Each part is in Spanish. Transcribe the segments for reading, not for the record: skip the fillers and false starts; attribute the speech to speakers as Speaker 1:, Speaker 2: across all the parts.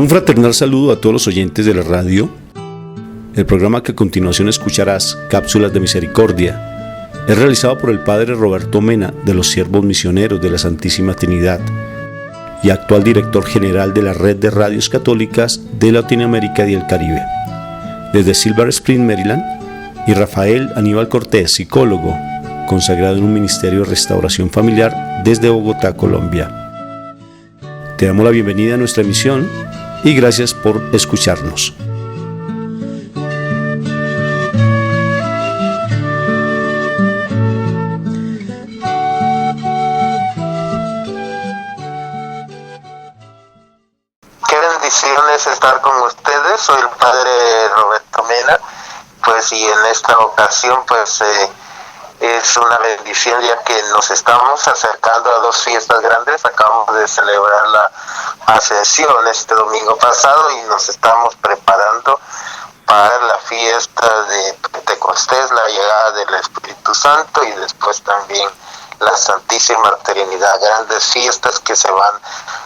Speaker 1: Un fraternal saludo a todos los oyentes de la radio. El programa que a continuación escucharás, Cápsulas de Misericordia, es realizado por el Padre Roberto Mena, de los Siervos Misioneros de la Santísima Trinidad y actual director general de la Red de Radios Católicas de Latinoamérica y el Caribe. Desde Silver Spring, Maryland, y Rafael Aníbal Cortés, psicólogo, consagrado en un ministerio de restauración familiar desde Bogotá, Colombia. Te damos la bienvenida a nuestra emisión y gracias por escucharnos.
Speaker 2: Es estar con ustedes. Soy el Padre Roberto Mena, y en esta ocasión es una bendición, ya que nos estamos acercando a dos fiestas grandes. Acabamos de celebrar la Ascensión este domingo pasado y nos estamos preparando para la fiesta de Pentecostés, la llegada del Espíritu Santo, y después también la Santísima Trinidad, grandes fiestas que se van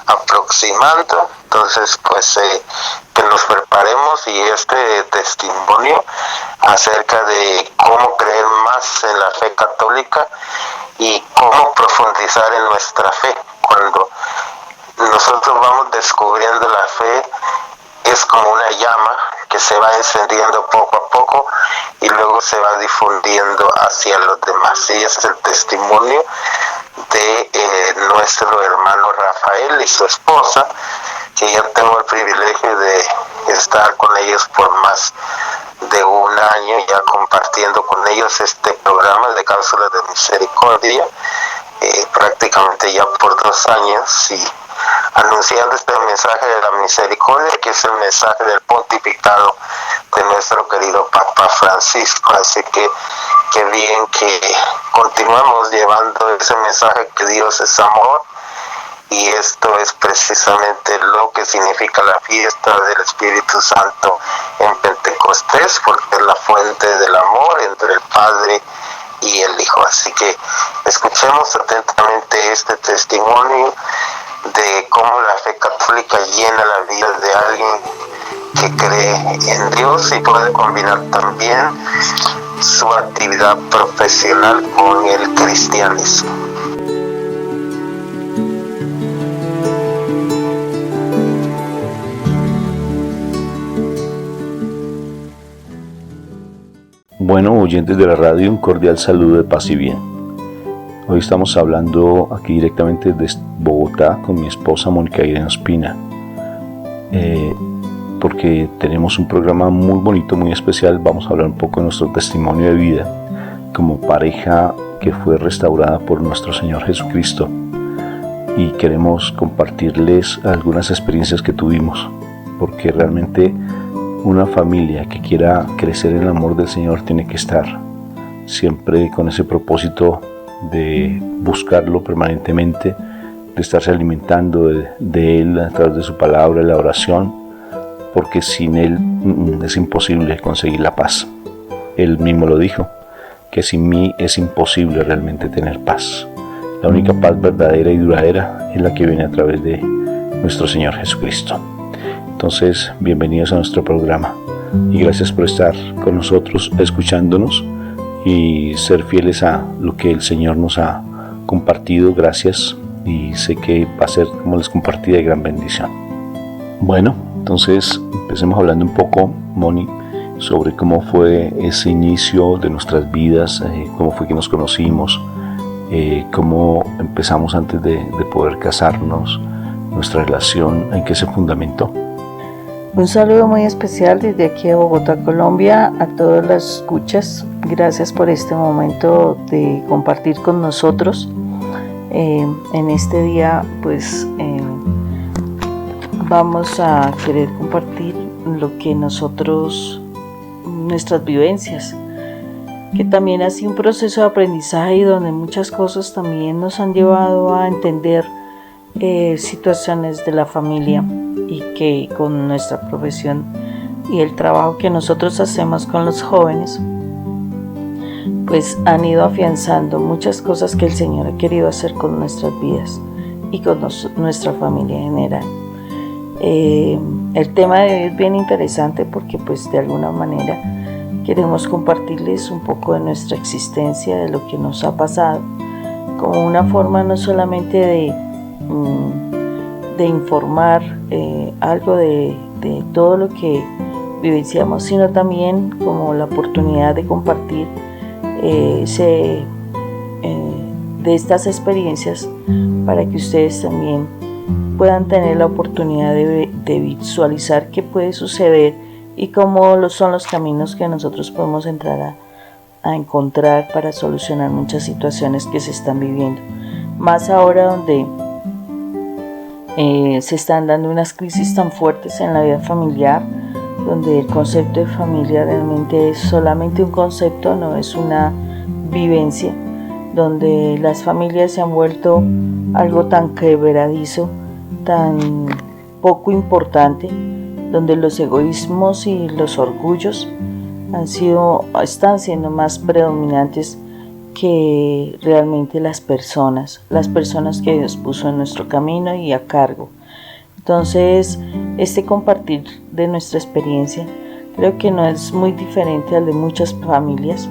Speaker 2: aproximando. Entonces, que nos preparemos, y este testimonio acerca de cómo creer más en la fe católica y cómo profundizar en nuestra fe. Cuando nosotros vamos descubriendo la fe, es como una llama que se va encendiendo poco a poco y luego se va difundiendo hacia los demás. Y ese es el testimonio de nuestro hermano Rafael y su esposa, que ya tengo el privilegio de estar con ellos por más de un año, ya compartiendo con ellos este programa de Cápsulas de Misericordia, prácticamente ya por 2 años, y anunciando este mensaje de la misericordia, que es el mensaje del pontificado de nuestro querido Papa Francisco. Así que qué bien que continuamos llevando ese mensaje, que Dios es amor, y esto es precisamente lo que significa la fiesta del Espíritu Santo en Pentecostés, porque es la fuente del amor entre el Padre y el Hijo. Así que escuchemos atentamente este testimonio de cómo la fe católica llena la vida de alguien que cree en Dios y puede combinar también su actividad profesional con el cristianismo.
Speaker 1: Bueno, oyentes de la radio, un cordial saludo de paz y bien. Hoy estamos hablando aquí directamente desde Bogotá con mi esposa Mónica Irene Ospina, porque tenemos un programa muy bonito, muy especial. Vamos a hablar un poco de nuestro testimonio de vida como pareja que fue restaurada por nuestro Señor Jesucristo, y queremos compartirles algunas experiencias que tuvimos, porque realmente una familia que quiera crecer en el amor del Señor tiene que estar siempre con ese propósito de buscarlo permanentemente, de estarse alimentando de Él a través de su palabra, la oración, porque sin Él es imposible conseguir la paz. Él mismo lo dijo, que sin mí es imposible realmente tener paz. La única paz verdadera y duradera es la que viene a través de nuestro Señor Jesucristo. Entonces, bienvenidos a nuestro programa y gracias por estar con nosotros, escuchándonos y ser fieles a lo que el Señor nos ha compartido. Gracias, y sé que va a ser, como les compartí, de gran bendición. Bueno, entonces empecemos hablando un poco, Moni, sobre cómo fue ese inicio de nuestras vidas, cómo fue que nos conocimos, cómo empezamos antes de poder casarnos, nuestra relación, en qué se fundamentó.
Speaker 3: Un saludo muy especial desde aquí de Bogotá, Colombia, a todas las escuchas. Gracias por este momento de compartir con nosotros. En este día, vamos a querer compartir lo que nuestras vivencias, que también ha sido un proceso de aprendizaje y donde muchas cosas también nos han llevado a entender situaciones de la familia, y que con nuestra profesión y el trabajo que nosotros hacemos con los jóvenes han ido afianzando muchas cosas que el Señor ha querido hacer con nuestras vidas y con nuestra familia en general. El tema de hoy es bien interesante porque pues de alguna manera queremos compartirles un poco de nuestra existencia, de lo que nos ha pasado, como una forma no solamente de informar algo de todo lo que vivenciamos, sino también como la oportunidad de compartir de estas experiencias para que ustedes también puedan tener la oportunidad de visualizar qué puede suceder y cómo son los caminos que nosotros podemos entrar a encontrar para solucionar muchas situaciones que se están viviendo. Más ahora donde se están dando unas crisis tan fuertes en la vida familiar, donde el concepto de familia realmente es solamente un concepto, no es una vivencia, donde las familias se han vuelto algo tan quebradizo, tan poco importante, donde los egoísmos y los orgullos están siendo más predominantes que realmente las personas que Dios puso en nuestro camino y a cargo. Entonces, este compartir de nuestra experiencia creo que no es muy diferente al de muchas familias,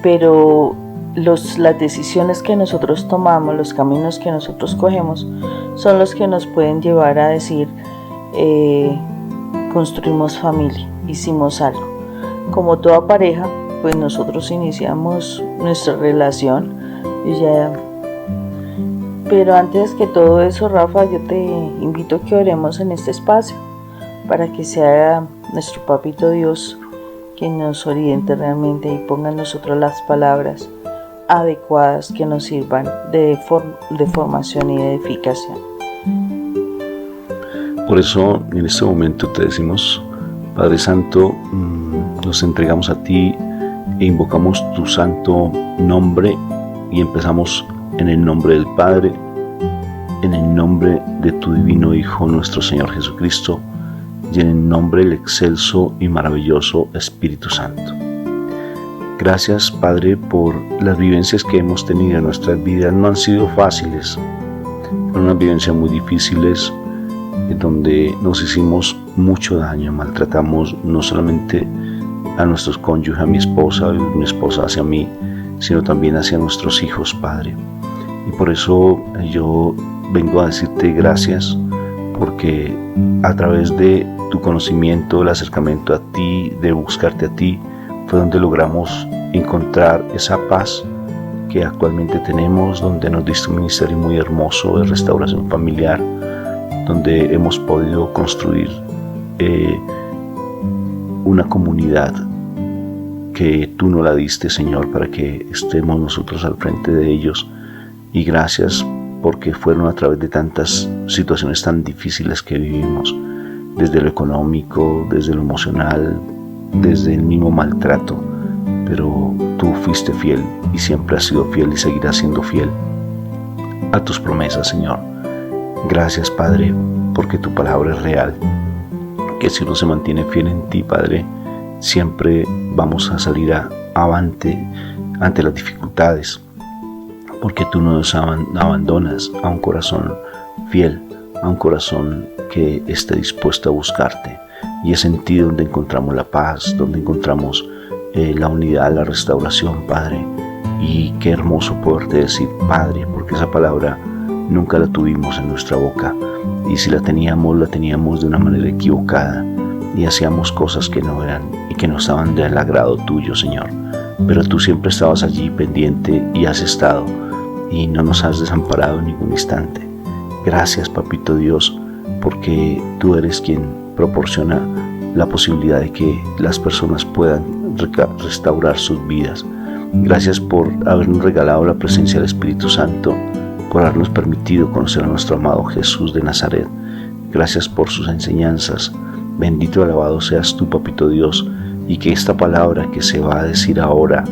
Speaker 3: pero las decisiones que nosotros tomamos, los caminos que nosotros cogemos, son los que nos pueden llevar a decir, construimos familia, hicimos algo. Como toda pareja, pues nosotros iniciamos nuestra relación pero antes que todo eso, Rafa, yo te invito a que oremos en este espacio para que sea nuestro Papito Dios quien nos oriente realmente y ponga en nosotros las palabras adecuadas que nos sirvan de formación y de edificación.
Speaker 1: Por eso en este momento te decimos, Padre Santo, nos entregamos a ti e invocamos tu santo nombre y empezamos en el nombre del Padre, en el nombre de tu divino Hijo, nuestro Señor Jesucristo, y en el nombre del excelso y maravilloso Espíritu Santo. Gracias, Padre, por las vivencias que hemos tenido en nuestras vidas. No han sido fáciles, fueron unas vivencias muy difíciles, donde nos hicimos mucho daño, maltratamos no solamente a nuestros cónyuges, a mi esposa y mi esposa hacia mí, sino también hacia nuestros hijos, Padre. Y por eso yo vengo a decirte gracias, porque a través de tu conocimiento, el acercamiento a ti, de buscarte a ti, fue donde logramos encontrar esa paz que actualmente tenemos, donde nos diste un ministerio muy hermoso de restauración familiar, donde hemos podido construir una comunidad que tú nos la diste, Señor, para que estemos nosotros al frente de ellos. Y gracias porque fueron a través de tantas situaciones tan difíciles que vivimos, desde lo económico, desde lo emocional, desde el mismo maltrato, pero tú fuiste fiel y siempre has sido fiel y seguirás siendo fiel a tus promesas, Señor. Gracias, Padre, porque tu palabra es real, que si uno se mantiene fiel en ti, Padre, siempre vamos a salir avante ante las dificultades, porque tú no nos abandonas a un corazón fiel, a un corazón que esté dispuesto a buscarte. Y es en ti donde encontramos la paz, donde encontramos la unidad, la restauración, Padre. Y qué hermoso poderte decir, Padre, porque esa palabra nunca la tuvimos en nuestra boca. Y si la teníamos de una manera equivocada. Y hacíamos cosas que no eran y que no estaban del agrado tuyo, Señor. Pero tú siempre estabas allí pendiente y has estado. Y no nos has desamparado en ningún instante. Gracias, Papito Dios, porque tú eres quien proporciona la posibilidad de que las personas puedan restaurar sus vidas. Gracias por habernos regalado la presencia del Espíritu Santo, por habernos permitido conocer a nuestro amado Jesús de Nazaret. Gracias por sus enseñanzas. Bendito y alabado seas tú, Papito Dios, y que esta palabra que se va a decir ahora,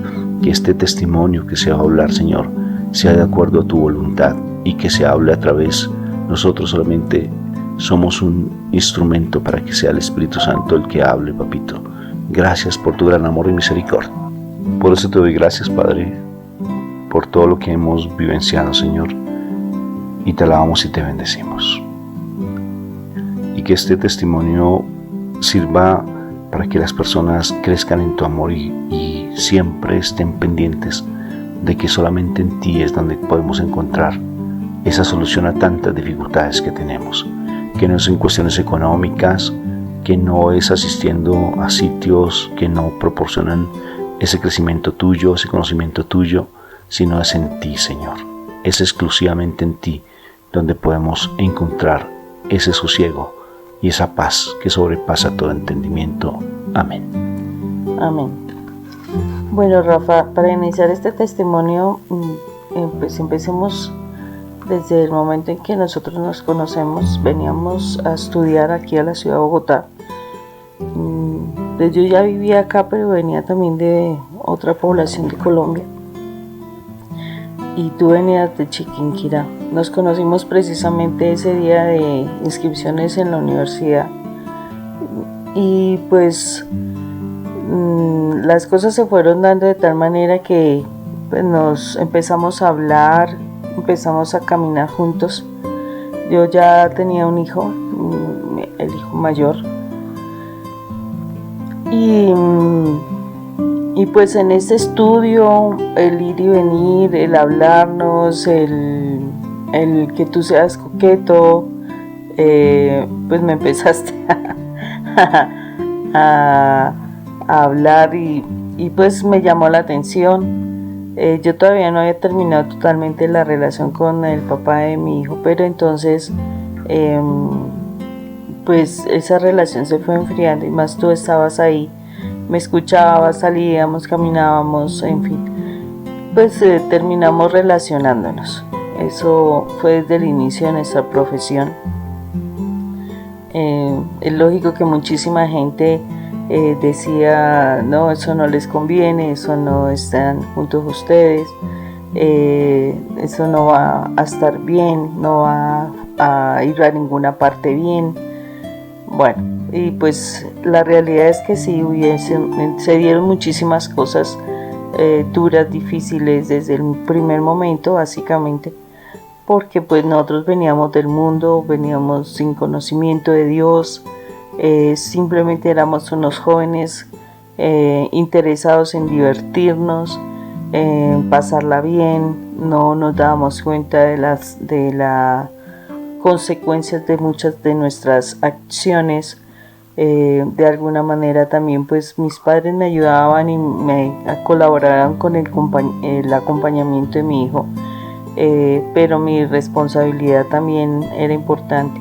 Speaker 1: que este testimonio que se va a hablar, Señor, sea de acuerdo a tu voluntad y que se hable a través. Nosotros solamente somos un instrumento para que sea el Espíritu Santo el que hable, Papito. Gracias por tu gran amor y misericordia. Por eso te doy gracias, Padre, por todo lo que hemos vivenciado, Señor, y te alabamos y te bendecimos. que este testimonio sirva para que las personas crezcan en tu amor y siempre estén pendientes de que solamente en ti es donde podemos encontrar esa solución a tantas dificultades que tenemos, que no es en cuestiones económicas, que no es asistiendo a sitios que no proporcionan ese crecimiento tuyo, ese conocimiento tuyo, sino es en ti, Señor. Es exclusivamente en ti donde podemos encontrar ese sosiego y esa paz que sobrepasa todo entendimiento. Amén.
Speaker 3: Amén. Bueno, Rafa, para iniciar este testimonio, pues empecemos desde el momento en que nosotros nos conocemos. Veníamos a estudiar aquí a la ciudad de Bogotá. Pues yo ya vivía acá, pero venía también de otra población de Colombia. Y tú venías de Chiquinquirá. Nos conocimos precisamente ese día de inscripciones en la universidad. Y pues las cosas se fueron dando de tal manera que pues, nos empezamos a hablar, empezamos a caminar juntos. Yo ya tenía un hijo, el hijo mayor. Y pues en este estudio, el ir y venir, el hablarnos, el que tú seas coqueto, pues me empezaste a hablar y pues me llamó la atención. Yo todavía no había terminado totalmente la relación con el papá de mi hijo, pero entonces pues esa relación se fue enfriando y más tú estabas ahí, me escuchabas, salíamos, caminábamos, en fin, pues terminamos relacionándonos. Eso fue desde el inicio de nuestra profesión. Es lógico que muchísima gente decía, no, eso no les conviene, eso no están juntos ustedes, eso no va a estar bien, no va a ir a ninguna parte bien. Bueno, y pues la realidad es que sí, se dieron muchísimas cosas duras, difíciles desde el primer momento, básicamente, porque pues nosotros veníamos del mundo, veníamos sin conocimiento de Dios, simplemente éramos unos jóvenes interesados en divertirnos, en pasarla bien, no nos dábamos cuenta de las consecuencias de muchas de nuestras acciones. De alguna manera también pues mis padres me ayudaban y me colaboraban con el acompañamiento de mi hijo, pero mi responsabilidad también era importante,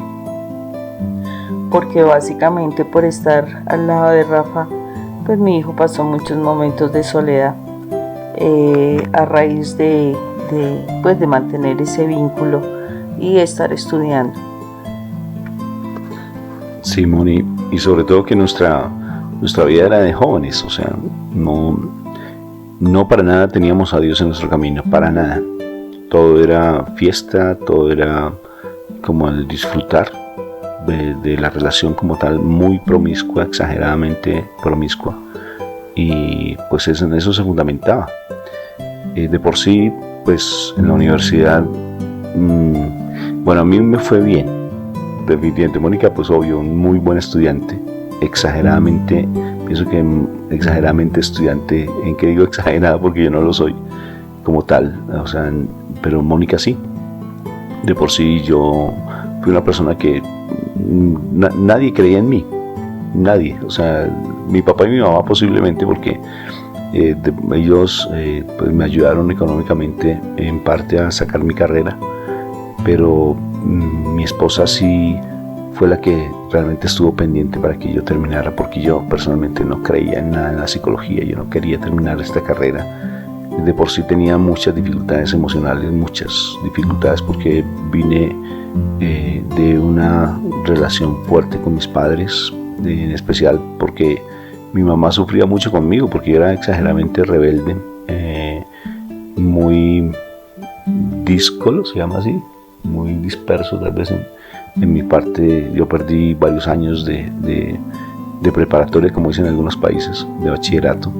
Speaker 3: porque básicamente por estar al lado de Rafa, pues mi hijo pasó muchos momentos de soledad a raíz de mantener ese vínculo y estar estudiando.
Speaker 1: Sí, Moni, y sobre todo que nuestra vida era de jóvenes, o sea, no para nada teníamos a Dios en nuestro camino, para nada. Todo era fiesta, todo era como el disfrutar de la relación como tal, muy promiscua, exageradamente promiscua, y pues en eso se fundamentaba. De por sí, pues en la universidad, bueno, a mí me fue bien, definitivamente. Mónica, pues obvio, un muy buen estudiante, exageradamente, pienso que exageradamente estudiante. ¿En qué digo exagerada? Porque yo no lo soy como tal, o sea, pero Mónica sí. De por sí yo fui una persona que nadie creía en mí, nadie, o sea, mi papá y mi mamá posiblemente, porque ellos pues me ayudaron económicamente en parte a sacar mi carrera, pero mi esposa sí fue la que realmente estuvo pendiente para que yo terminara, porque yo personalmente no creía en nada en la psicología, yo no quería terminar esta carrera. De por sí tenía muchas dificultades emocionales, muchas dificultades, porque vine de una relación fuerte con mis padres, en especial porque mi mamá sufría mucho conmigo, porque yo era exageradamente rebelde, muy díscolo, se llama así, muy disperso tal vez en mi parte. Yo perdí varios años de preparatoria, como dicen en algunos países, de bachillerato,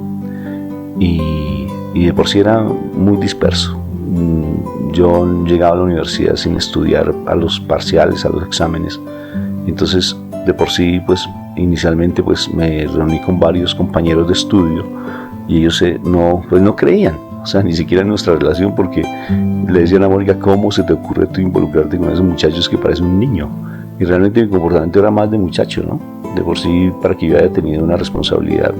Speaker 1: y de por sí era muy disperso. Yo llegaba a la universidad sin estudiar a los parciales, a los exámenes. Entonces de por sí, pues inicialmente pues me reuní con varios compañeros de estudio y ellos no creían, o sea, ni siquiera en nuestra relación, porque le decían a Mónica: ¿cómo se te ocurre tú involucrarte con esos muchachos que parecen un niño? Y realmente mi comportamiento era más de muchacho, ¿no? De por sí, para que yo haya tenido una responsabilidad,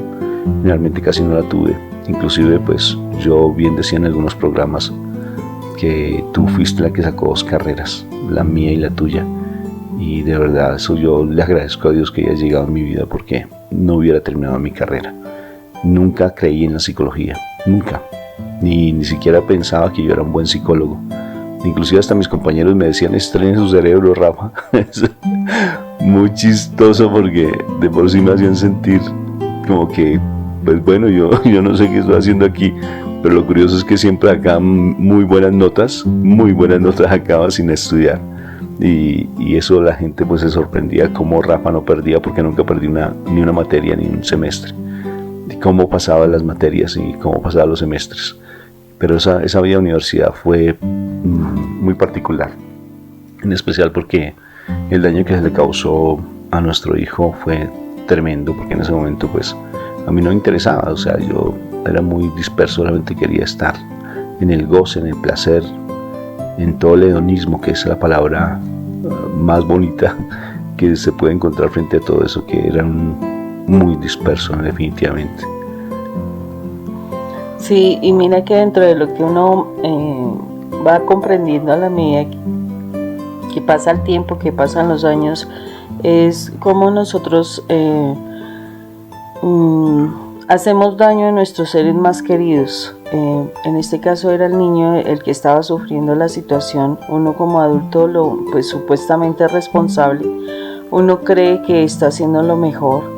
Speaker 1: realmente casi no la tuve. Inclusive, pues yo bien decía en algunos programas que tú fuiste la que sacó 2 carreras, la mía y la tuya. Y de verdad, eso yo le agradezco a Dios que haya llegado en mi vida, porque no hubiera terminado mi carrera. Nunca creí en la psicología, nunca. Ni siquiera pensaba que yo era un buen psicólogo. Inclusive hasta mis compañeros me decían: estrenen su cerebro, Rafa. Muy chistoso, porque de por sí me hacían sentir como que, pues bueno, yo no sé qué estoy haciendo aquí. Pero lo curioso es que siempre acá muy buenas notas acaba sin estudiar. Y eso la gente pues se sorprendía cómo Rafa no perdía, porque nunca perdí ni una materia ni un semestre. Y cómo pasaba las materias y cómo pasaba los semestres. Pero esa vida de universidad fue muy particular, en especial porque el daño que se le causó a nuestro hijo fue tremendo, porque en ese momento pues a mí no me interesaba, o sea, yo era muy disperso, solamente quería estar en el goce, en el placer, en todo el hedonismo, que es la palabra más bonita que se puede encontrar frente a todo eso, que era muy disperso definitivamente.
Speaker 3: Sí, y mira que dentro de lo que uno va comprendiendo a la medida que pasa el tiempo, que pasan los años, es como nosotros hacemos daño a nuestros seres más queridos. En este caso era el niño el que estaba sufriendo la situación. Uno como adulto, pues supuestamente responsable, uno cree que está haciendo lo mejor,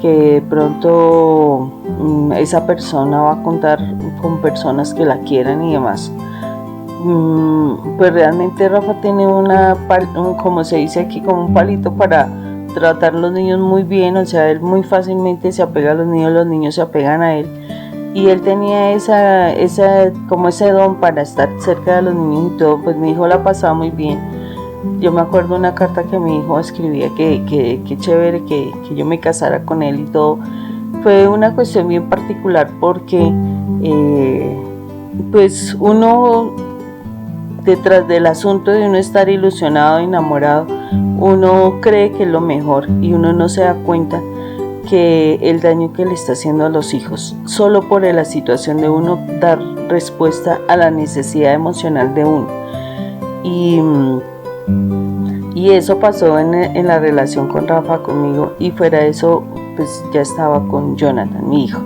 Speaker 3: que de pronto esa persona va a contar con personas que la quieran y demás. Pues realmente Rafa tiene como se dice aquí, como un palito para tratar a los niños muy bien. O sea, él muy fácilmente se apega a los niños se apegan a él, y él tenía como ese don para estar cerca de los niños y todo. Pues mi hijo la pasaba muy bien. Yo me acuerdo una carta que mi hijo escribía que chévere que yo me casara con él y todo. Fue una cuestión bien particular, porque pues uno, detrás del asunto de uno estar ilusionado, enamorado, uno cree que es lo mejor, y uno no se da cuenta que el daño que le está haciendo a los hijos, solo por la situación de uno dar respuesta a la necesidad emocional de uno. Y eso pasó en la relación con Rafa, conmigo, y fuera de eso pues ya estaba con Jonathan, mi hijo.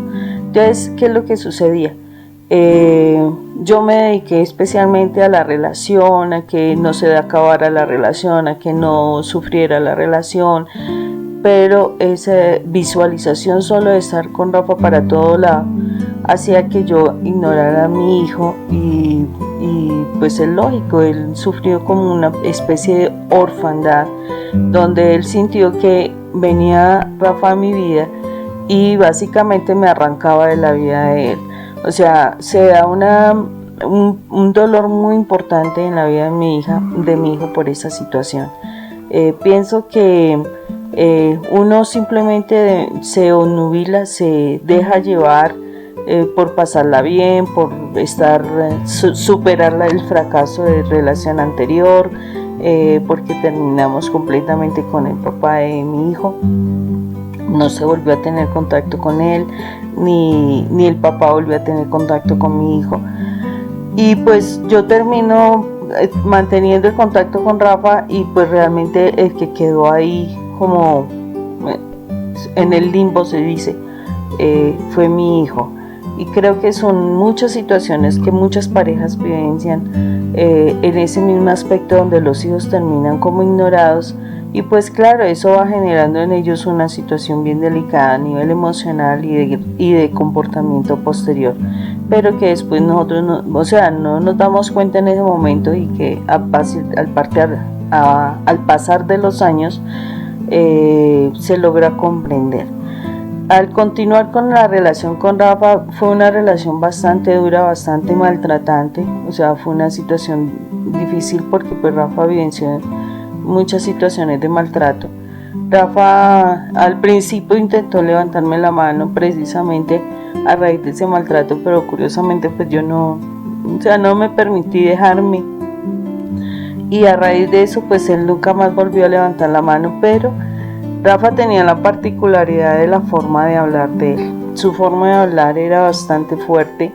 Speaker 3: Entonces, ¿qué es lo que sucedía? Yo me dediqué especialmente a la relación, a que no se acabara la relación, a que no sufriera la relación, pero esa visualización solo de estar con Rafa para todo lado hacía que yo ignorara a mi hijo, y pues es lógico, él sufrió como una especie de orfandad, donde él sintió que venía Rafa a mi vida y básicamente me arrancaba de la vida de él. O sea, se da un dolor muy importante en la vida de mi hijo por esa situación. Pienso que uno simplemente se obnubila, se deja llevar por pasarla bien, por superar el fracaso de relación anterior, porque terminamos completamente con el papá de mi hijo. No se volvió a tener contacto con él, ni el papá volvió a tener contacto con mi hijo. Y pues yo termino manteniendo el contacto con Rafa, y pues realmente el que quedó ahí como en el limbo, se dice, fue mi hijo. Y creo que son muchas situaciones que muchas parejas vivencian en ese mismo aspecto, donde los hijos terminan como ignorados. Y pues claro, eso va generando en ellos una situación bien delicada a nivel emocional y de comportamiento posterior, pero que después nosotros no nos damos cuenta en ese momento, y que al pasar de los años se logra comprender. Al continuar con la relación con Rafa, fue una relación bastante dura, bastante maltratante. O sea, fue una situación difícil, porque pues Rafa vivenció muchas situaciones de maltrato. Rafa al principio intentó levantarme la mano precisamente a raíz de ese maltrato, pero curiosamente pues yo no me permití dejarme, y a raíz de eso pues él nunca más volvió a levantar la mano. Pero Rafa tenía la particularidad de la forma de hablar de él. Su forma de hablar era bastante fuerte,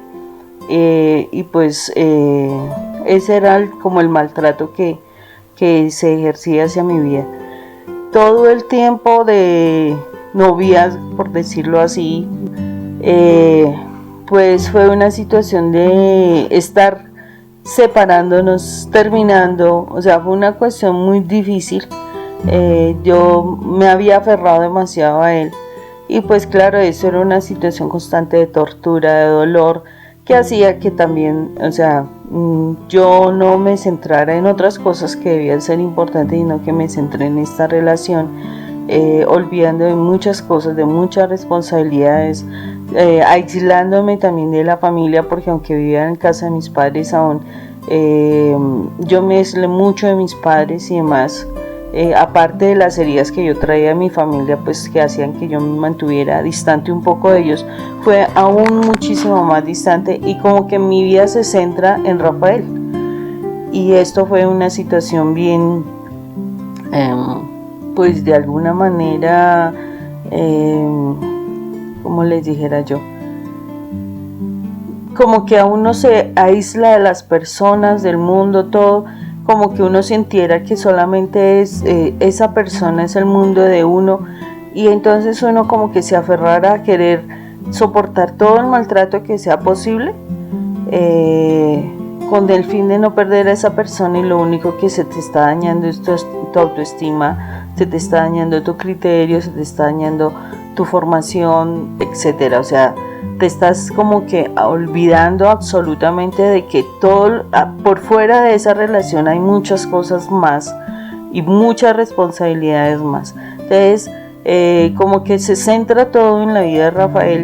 Speaker 3: y pues ese era como el maltrato que se ejercía hacia mi vida. Todo el tiempo de novias, por decirlo así, pues fue una situación de estar separándonos, terminando, o sea, fue una cuestión muy difícil. Yo me había aferrado demasiado a él, y pues claro, eso era una situación constante de tortura, de dolor, que hacía que también, o sea, yo no me centrara en otras cosas que debían ser importantes, sino que me centré en esta relación, olvidando de muchas cosas, de muchas responsabilidades, aislándome también de la familia, porque aunque vivía en casa de mis padres aún, yo me aislé mucho de mis padres y demás. Aparte de las heridas que yo traía de mi familia, pues que hacían que yo me mantuviera distante un poco de ellos, fue aún muchísimo más distante, y como que mi vida se centra en Rafael. Y esto fue una situación bien, pues de alguna manera, como les dijera yo, como que a uno se aísla de las personas, del mundo, todo, como que uno sintiera que solamente es esa persona es el mundo de uno, y entonces uno como que se aferrara a querer soportar todo el maltrato que sea posible, con el fin de no perder a esa persona, y lo único que se te está dañando es tu autoestima, se te está dañando tu criterio, se te está dañando tu formación, etcétera. O sea, te estás como que olvidando absolutamente de que todo por fuera de esa relación hay muchas cosas más y muchas responsabilidades más. Entonces como que se centra todo en la vida de Rafael,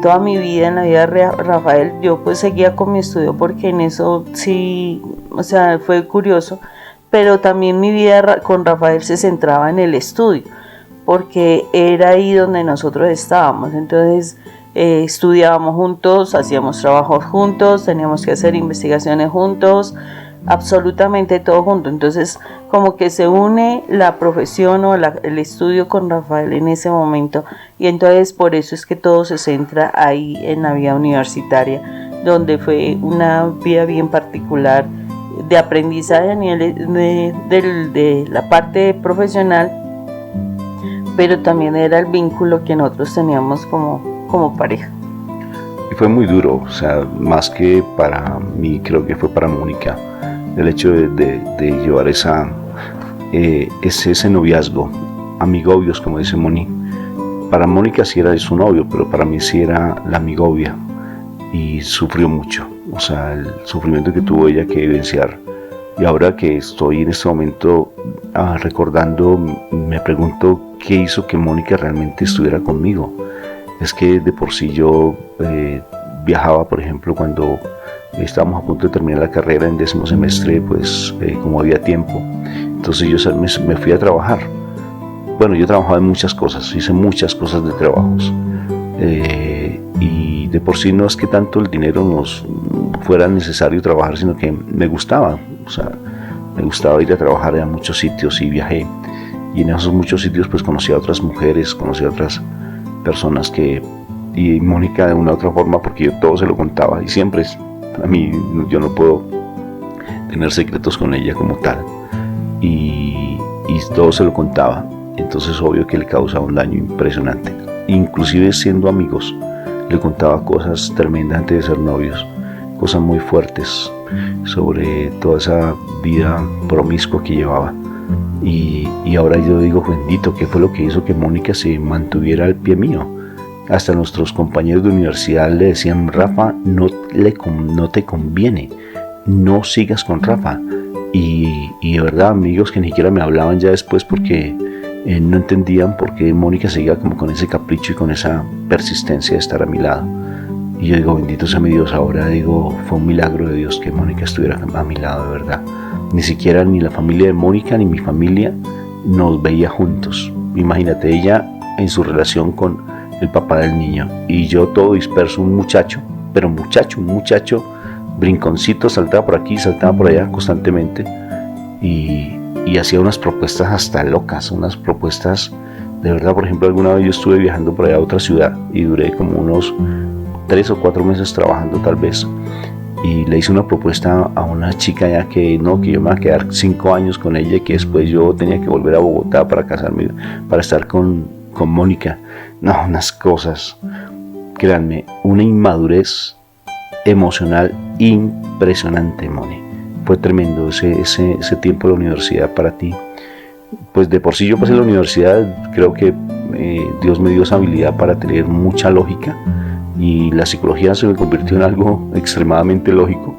Speaker 3: toda mi vida en la vida de Rafael. Yo pues seguía con mi estudio, porque en eso sí, o sea, fue curioso, pero también mi vida con Rafael se centraba en el estudio, porque era ahí donde nosotros estábamos. Entonces estudiábamos juntos, hacíamos trabajos juntos, teníamos que hacer investigaciones juntos, absolutamente todo junto. Entonces como que se une la profesión o el estudio con Rafael en ese momento, y entonces por eso es que todo se centra ahí en la vida universitaria, donde fue una vida bien particular de aprendizaje a nivel de la parte profesional, pero también era el vínculo que nosotros teníamos como pareja.
Speaker 1: Y fue muy duro, o sea, más que para mí, creo que fue para Mónica, el hecho de llevar ese noviazgo, amigobios, como dice Moni. Para Mónica sí era su novio, pero para mí sí era la amigovia, y sufrió mucho, o sea, el sufrimiento que tuvo ella que vivenciar. Y ahora que estoy en este momento recordando, me pregunto qué hizo que Mónica realmente estuviera conmigo. Es que de por sí yo viajaba, por ejemplo, cuando estábamos a punto de terminar la carrera en 10º semestre, pues como había tiempo, entonces yo me fui a trabajar. Bueno, yo trabajaba en muchas cosas, hice muchas cosas de trabajos, y de por sí no es que tanto el dinero nos fuera necesario trabajar, sino que me gustaba, o sea, me gustaba ir a trabajar a muchos sitios, y viajé, y en esos muchos sitios pues conocí a otras mujeres, conocí a otras personas y Mónica de una u otra forma, porque yo todo se lo contaba, y siempre a mí, yo no puedo tener secretos con ella como tal, y todo se lo contaba. Entonces obvio que le causaba un daño impresionante, inclusive siendo amigos le contaba cosas tremendas antes de ser novios, cosas muy fuertes sobre toda esa vida promiscua que llevaba. Y ahora yo digo, bendito, ¿qué fue lo que hizo que Mónica se mantuviera al pie mío? Hasta nuestros compañeros de universidad le decían, Rafa, no te conviene, no sigas con Rafa. Y de verdad, amigos que ni siquiera me hablaban ya después, porque no entendían por qué Mónica seguía como con ese capricho y con esa persistencia de estar a mi lado. Y yo digo, bendito sea mi Dios. Ahora digo, fue un milagro de Dios que Mónica estuviera a mi lado, de verdad. Ni siquiera ni la familia de Mónica ni mi familia nos veía juntos. imagínate, ella en su relación con el papá del niño y yo todo disperso, un muchacho brinconcito, saltaba por aquí, saltaba por allá constantemente y hacía unas propuestas hasta locas, unas propuestas de verdad. Por ejemplo, alguna vez yo estuve viajando por allá a otra ciudad y duré como unos 3 o 4 meses trabajando tal vez, y le hice una propuesta a una chica ya que yo me iba a quedar 5 años con ella y que después yo tenía que volver a Bogotá para casarme, para estar con Mónica. No, unas cosas, créanme, una inmadurez emocional impresionante, Moni. Fue tremendo ese tiempo de la universidad para ti. Pues de por sí yo pasé la universidad, creo que Dios me dio esa habilidad para tener mucha lógica y la psicología se me convirtió en algo extremadamente lógico.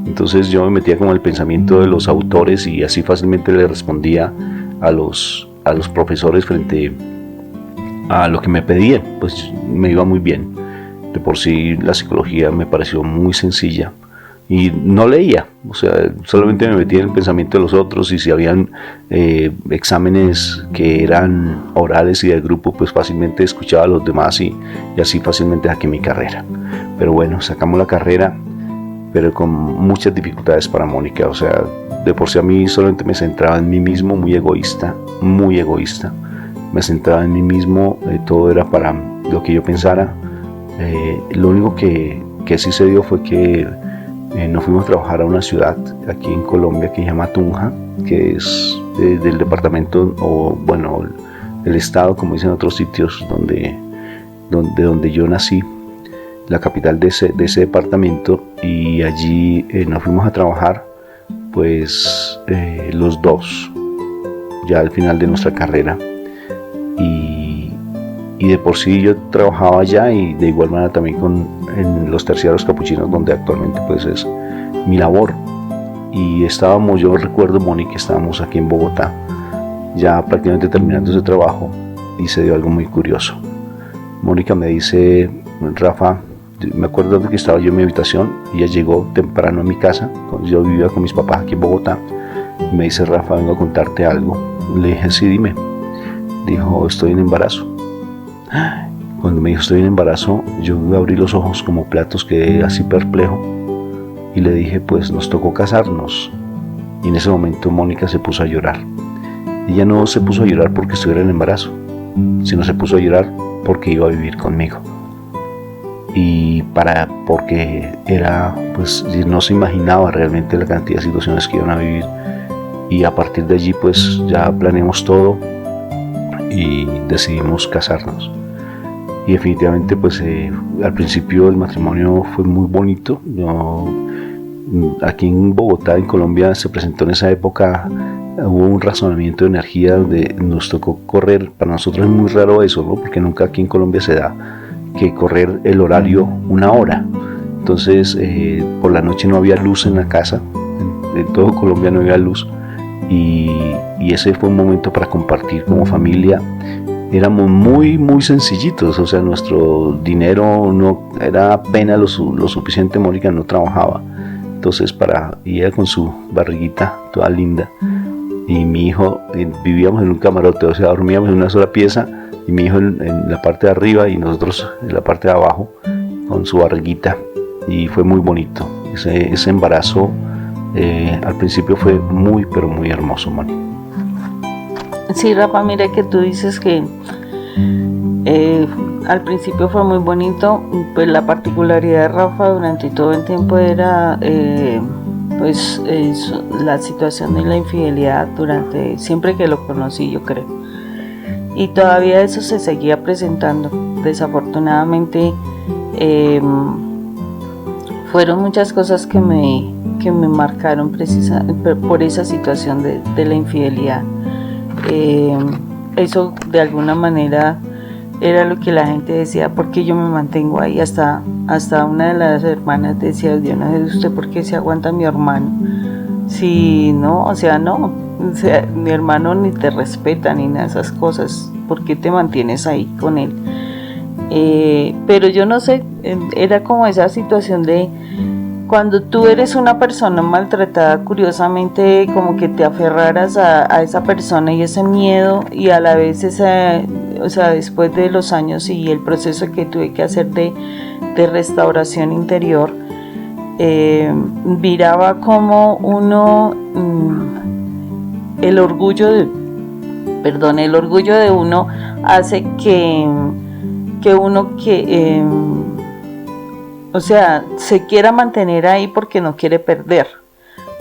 Speaker 1: Entonces yo me metía con el pensamiento de los autores y así fácilmente le respondía a los profesores frente a lo que me pedían. Pues me iba muy bien. De por sí la psicología me pareció muy sencilla y no leía, o sea, solamente me metía en el pensamiento de los otros, y si habían exámenes que eran orales y de grupo, pues fácilmente escuchaba a los demás y así fácilmente saqué mi carrera. Pero bueno, sacamos la carrera, pero con muchas dificultades para Mónica. O sea, de por sí a mí solamente me centraba en mí mismo, muy egoísta, me centraba en mí mismo, todo era para lo que yo pensara. Lo único que sí se dio fue que nos fuimos a trabajar a una ciudad aquí en Colombia que se llama Tunja, que es del departamento, o bueno, el estado, como dicen otros sitios, donde yo nací, la capital de ese departamento, y allí nos fuimos a trabajar pues los dos, ya al final de nuestra carrera, y de por sí yo trabajaba allá y de igual manera también en los terciarios capuchinos, donde actualmente pues es mi labor. Y estábamos, yo recuerdo, Moni, que estábamos aquí en Bogotá ya prácticamente terminando ese trabajo, y se dio algo muy curioso. Mónica me dice: Rafa, me acuerdo de que estaba yo en mi habitación y ella llegó temprano a mi casa, yo vivía con mis papás aquí en Bogotá, y me dice: Rafa, vengo a contarte algo. Le dije: sí, dime. Dijo: estoy en embarazo. Cuando me dijo estoy en embarazo, yo abrí los ojos como platos, quedé así perplejo y le dije: pues nos tocó casarnos. Y en ese momento Mónica se puso a llorar. Ella no se puso a llorar porque estuviera en embarazo, sino se puso a llorar porque iba a vivir conmigo, y porque era, pues no se imaginaba realmente la cantidad de situaciones que iban a vivir. Y a partir de allí pues ya planeamos todo y decidimos casarnos. Y definitivamente pues al principio el matrimonio fue muy bonito. Aquí en Bogotá, en Colombia, se presentó en esa época, hubo un razonamiento de energía donde nos tocó correr. Para nosotros es muy raro eso, ¿no? Porque nunca aquí en Colombia se da que correr el horario 1 hora. Entonces por la noche no había luz en la casa, en todo Colombia no había luz, y ese fue un momento para compartir como familia. Éramos muy sencillitos, o sea, nuestro dinero no era apenas lo suficiente. Mónica no trabajaba, entonces y ella con su barriguita toda linda, y mi hijo, vivíamos en un camarote, o sea, dormíamos en una sola pieza, y mi hijo en la parte de arriba y nosotros en la parte de abajo con su barriguita, y fue muy bonito. Ese embarazo al principio fue muy, pero muy hermoso, Moni.
Speaker 3: Sí, Rafa, mira que tú dices que al principio fue muy bonito. Pues la particularidad de Rafa durante todo el tiempo era la situación de la infidelidad siempre que lo conocí, yo creo, y todavía eso se seguía presentando. Desafortunadamente fueron muchas cosas que me marcaron precisamente por esa situación de la infidelidad. Eso de alguna manera era lo que la gente decía: ¿por qué yo me mantengo ahí? Hasta una de las hermanas decía: Dios, no sé usted por qué se aguanta a mi hermano, si no, o sea, mi hermano ni te respeta ni nada de esas cosas, ¿por qué te mantienes ahí con él? Pero yo no sé, era como esa situación de cuando tú eres una persona maltratada, curiosamente como que te aferraras a esa persona y ese miedo, y a la vez después de los años y el proceso que tuve que hacer de restauración interior, miraba como uno, el orgullo de uno hace que uno se quiera mantener ahí porque no quiere perder,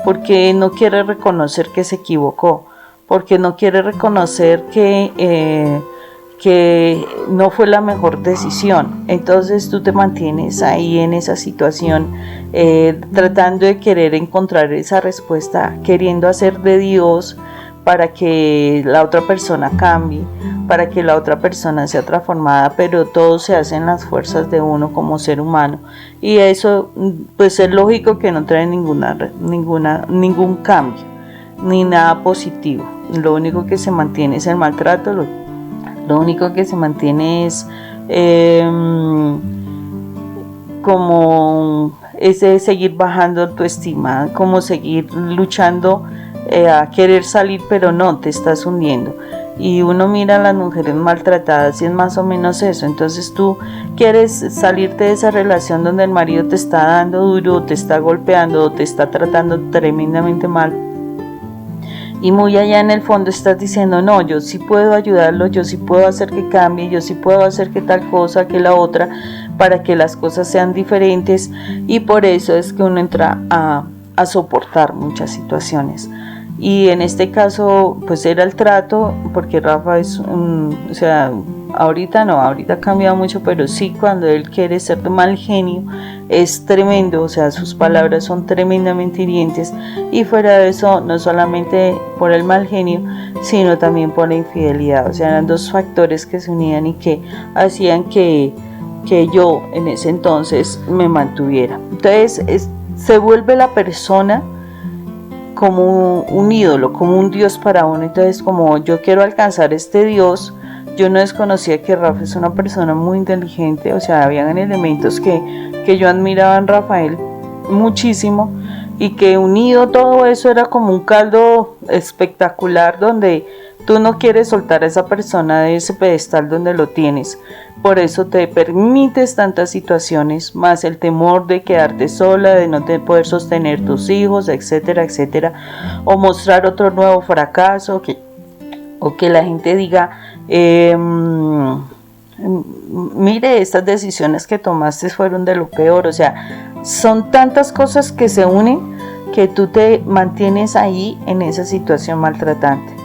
Speaker 3: porque no quiere reconocer que se equivocó, porque no quiere reconocer que no fue la mejor decisión. Entonces tú te mantienes ahí en esa situación, tratando de querer encontrar esa respuesta, queriendo hacer de Dios para que la otra persona cambie, para que la otra persona sea transformada, pero todo se hace en las fuerzas de uno como ser humano, y eso pues es lógico que no trae ningún cambio ni nada positivo. Lo único que se mantiene es el maltrato, lo único que se mantiene es como ese seguir bajando autoestima, como seguir luchando a querer salir, pero no, te estás hundiendo. Y uno mira a las mujeres maltratadas y es más o menos eso. Entonces tú quieres salirte de esa relación donde el marido te está dando duro, te está golpeando, te está tratando tremendamente mal, y muy allá en el fondo estás diciendo, no, yo sí puedo ayudarlo, yo sí puedo hacer que cambie, yo sí puedo hacer que tal cosa, que la otra, para que las cosas sean diferentes. Y por eso es que uno entra a soportar muchas situaciones. Y en este caso pues era el trato, porque Rafa es ahorita ha cambiado mucho, pero sí, cuando él quiere ser de mal genio es tremendo, sus palabras son tremendamente hirientes, y fuera de eso, no solamente por el mal genio, sino también por la infidelidad. Eran dos factores que se unían y que hacían que yo en ese entonces me mantuviera. Entonces se vuelve la persona como un ídolo, como un Dios para uno. Entonces, como yo quiero alcanzar este Dios, yo no desconocía que Rafa es una persona muy inteligente. Habían elementos que yo admiraba en Rafael muchísimo, y que unido todo eso era como un caldo espectacular, donde tú no quieres soltar a esa persona de ese pedestal donde lo tienes. Por eso te permites tantas situaciones, más el temor de quedarte sola, de no poder sostener tus hijos, etcétera, etcétera, o mostrar otro nuevo fracaso, o que la gente diga, mire, estas decisiones que tomaste fueron de lo peor. Son tantas cosas que se unen que tú te mantienes ahí en esa situación maltratante.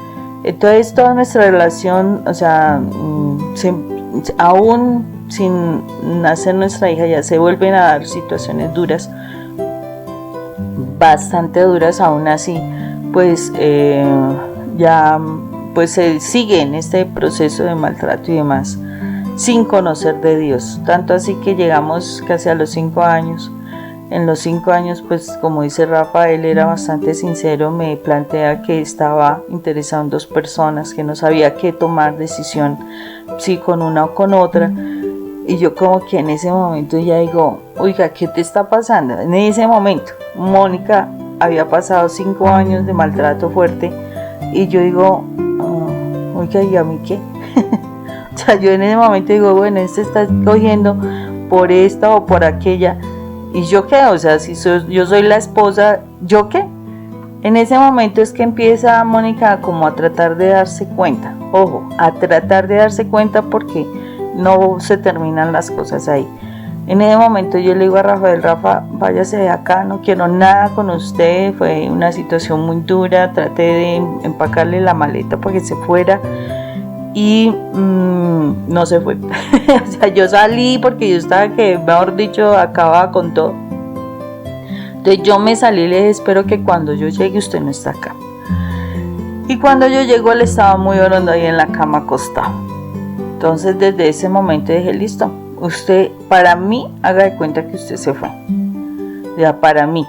Speaker 3: Entonces toda nuestra relación, aún sin nacer nuestra hija, ya se vuelven a dar situaciones duras, bastante duras. Aún así, pues ya pues se sigue en este proceso de maltrato y demás, sin conocer de Dios. Tanto así que llegamos casi a los 5 años. En los 5 años, pues como dice Rafa, él era bastante sincero, me plantea que estaba interesado en 2 personas, que no sabía qué tomar decisión, si con una o con otra. Y yo como que en ese momento ya digo, oiga, ¿qué te está pasando? En ese momento, Mónica había pasado 5 años de maltrato fuerte, y yo digo, oiga, ¿y a mí qué? Yo en ese momento digo, bueno, este está cogiendo por esta o por aquella, ¿y yo qué? Si yo soy la esposa, ¿yo qué? En ese momento es que empieza Mónica como a tratar de darse cuenta. Ojo, a tratar de darse cuenta, porque no se terminan las cosas ahí. En ese momento yo le digo a Rafael, Rafa, váyase de acá, no quiero nada con usted. Fue una situación muy dura, traté de empacarle la maleta para que se fuera, y no se fue. Yo salí porque yo estaba que, mejor dicho, acababa con todo. Entonces yo me salí y le dije, espero que cuando yo llegue usted no está acá. Y cuando yo llego, él estaba muy orando ahí en la cama acostado. Entonces desde ese momento dije, listo, usted, para mí, haga de cuenta que usted se fue. Ya, para mí.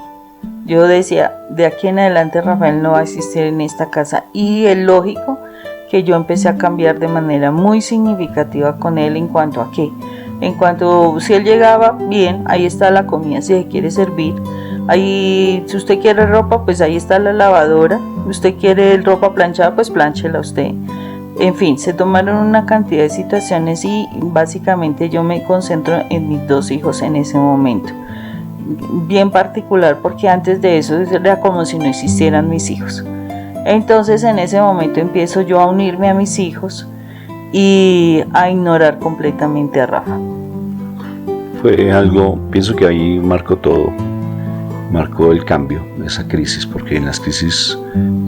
Speaker 3: Yo decía, de aquí en adelante Rafael no va a existir en esta casa. Y es lógico que yo empecé a cambiar de manera muy significativa con él. ¿En cuanto a qué? En cuanto, si él llegaba, bien, ahí está la comida, si se quiere servir, Ahí, si usted quiere ropa, pues ahí está la lavadora. Usted quiere ropa planchada, pues plánchela usted. En fin, se tomaron una cantidad de situaciones y básicamente yo me concentro en mis 2 hijos en ese momento. Bien particular, porque antes de eso era como si no existieran mis hijos. Entonces en ese momento empiezo yo a unirme a mis hijos y a ignorar completamente a Rafa.
Speaker 1: Fue algo, pienso que ahí marcó todo, marcó el cambio, esa crisis, porque en las crisis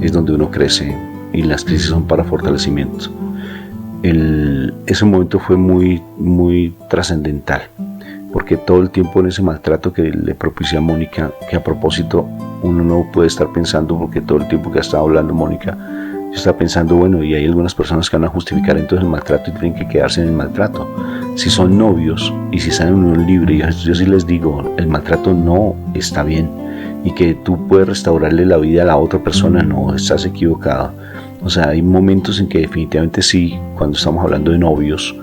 Speaker 1: es donde uno crece y las crisis son para fortalecimiento. Ese momento fue muy trascendental, porque todo el tiempo en ese maltrato que le propicia a Mónica, que a propósito uno no puede estar pensando, porque todo el tiempo que ha estado hablando Mónica, yo estaba pensando, bueno, y hay algunas personas que van a justificar entonces el maltrato y tienen que quedarse en el maltrato. Si son novios y si están en unión libre, yo sí les digo, el maltrato no está bien, y que tú puedes restaurarle la vida a la otra persona, no, estás equivocado. O sea, hay momentos en que definitivamente sí, cuando estamos hablando de novios,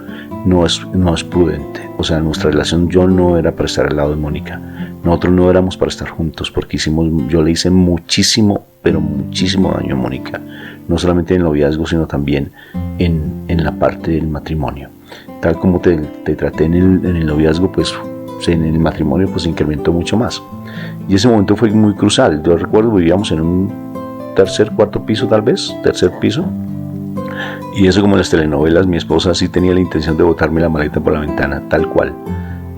Speaker 1: no es prudente. O sea, nuestra relación, yo no era para estar al lado de Mónica, nosotros no éramos para estar juntos, porque yo le hice muchísimo, pero muchísimo daño a Mónica, no solamente en el noviazgo, sino también en la parte del matrimonio. Tal como te traté en el noviazgo, pues en el matrimonio pues se incrementó mucho más. Y ese momento fue muy crucial. Yo recuerdo, vivíamos en un cuarto piso, tal vez, tercer piso. Y eso, como en las telenovelas, mi esposa sí tenía la intención de botarme la maleta por la ventana, tal cual,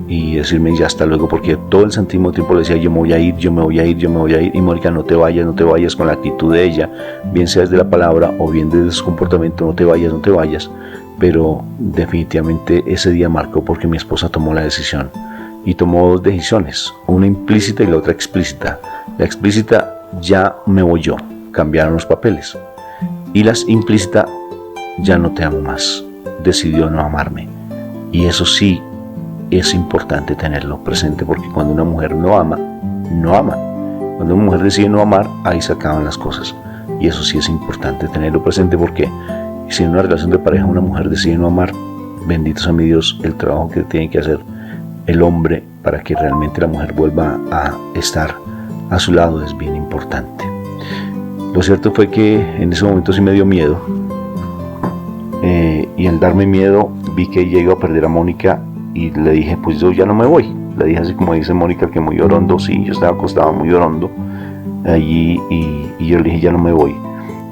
Speaker 1: y decirme ya hasta luego, porque todo el santísimo tiempo le decía, yo me voy a ir, yo me voy a ir, yo me voy a ir. Y Mónica, no te vayas, con la actitud de ella, bien sea desde la palabra o bien desde su comportamiento, no te vayas. Pero definitivamente ese día marcó, porque mi esposa tomó la decisión, y tomó 2 decisiones, una implícita y la otra explícita. La explícita, ya me voy yo, cambiaron los papeles, y la implícita, ya no te amo más, decidió no amarme. Y eso sí es importante tenerlo presente, porque cuando una mujer no ama. Cuando una mujer decide no amar, ahí se acaban las cosas. Y eso sí es importante tenerlo presente, porque si en una relación de pareja una mujer decide no amar, bendito sea mi Dios, el trabajo que tiene que hacer el hombre para que realmente la mujer vuelva a estar a su lado es bien importante. Lo cierto fue que en ese momento sí me dio miedo, y al darme miedo vi que llegué a perder a Mónica, y le dije, pues yo ya no me voy. Le dije así como dice Mónica, que muy orondo. Sí, yo estaba acostado muy orondo allí, y yo le dije, ya no me voy.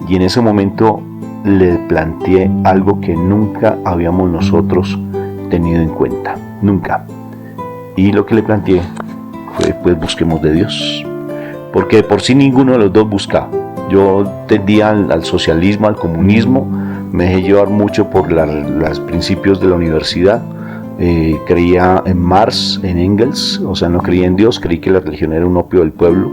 Speaker 1: Y en ese momento le planteé algo que nunca habíamos nosotros tenido en cuenta, nunca. Y lo que le planteé fue, pues busquemos de Dios, porque de por sí ninguno de los dos buscaba. Yo tendía al socialismo, al comunismo, me dejé llevar mucho por los principios de la universidad. Creía en Marx, en Engels, o sea, no creía en Dios, creí que la religión era un opio del pueblo.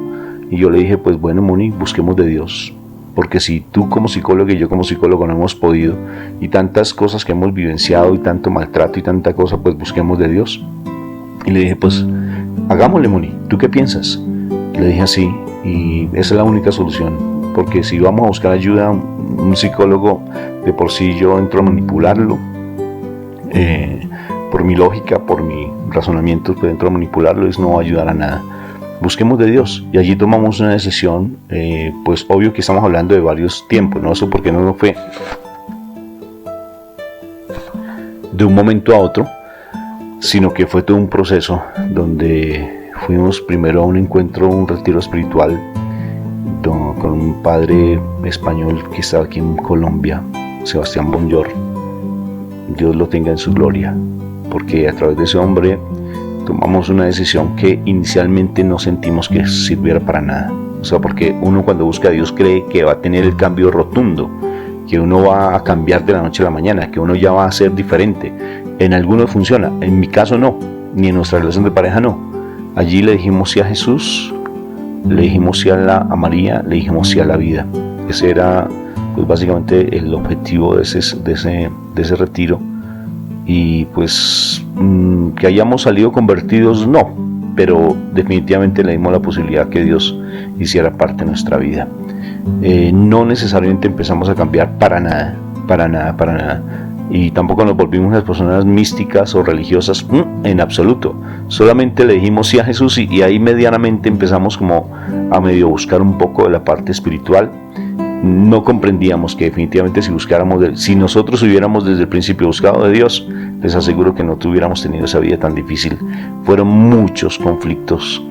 Speaker 1: Y yo le dije, pues bueno, Moni, busquemos de Dios, porque si tú como psicólogo y yo como psicólogo no hemos podido, y tantas cosas que hemos vivenciado, y tanto maltrato y tanta cosa, pues busquemos de Dios. Y le dije, pues hagámosle, Moni, ¿tú qué piensas? Le dije así, y esa es la única solución, porque si vamos a buscar ayuda, un psicólogo, de por sí yo entro a manipularlo, por mi lógica, por mi razonamiento, pues entro a manipularlo, y no va a ayudar a nada. Busquemos de Dios, y allí tomamos una decisión. Pues obvio que estamos hablando de varios tiempos, ¿no? Eso porque no fue de un momento a otro, sino que fue todo un proceso donde fuimos primero a un encuentro, un retiro espiritual con un padre español que estaba aquí en Colombia, Sebastián Bonjour. Dios lo tenga en su gloria, porque a través de ese hombre tomamos una decisión que inicialmente no sentimos que sirviera para nada. O sea, porque uno cuando busca a Dios cree que va a tener el cambio rotundo, que uno va a cambiar de la noche a la mañana, que uno ya va a ser diferente. En algunos funciona, en mi caso no, ni en nuestra relación de pareja no. Allí le dijimos sí a Jesús, le dijimos sí a María, le dijimos sí a la vida. Ese era pues básicamente el objetivo de ese retiro. Y pues que hayamos salido convertidos, no, pero definitivamente le dimos la posibilidad que Dios hiciera parte de nuestra vida. No necesariamente empezamos a cambiar para nada, y tampoco nos volvimos unas personas místicas o religiosas, en absoluto. Solamente le dijimos sí a Jesús y ahí medianamente empezamos como a medio buscar un poco de la parte espiritual. No comprendíamos que definitivamente si nosotros hubiéramos desde el principio buscado de Dios, les aseguro que no tuviéramos tenido esa vida tan difícil. Fueron muchos conflictos,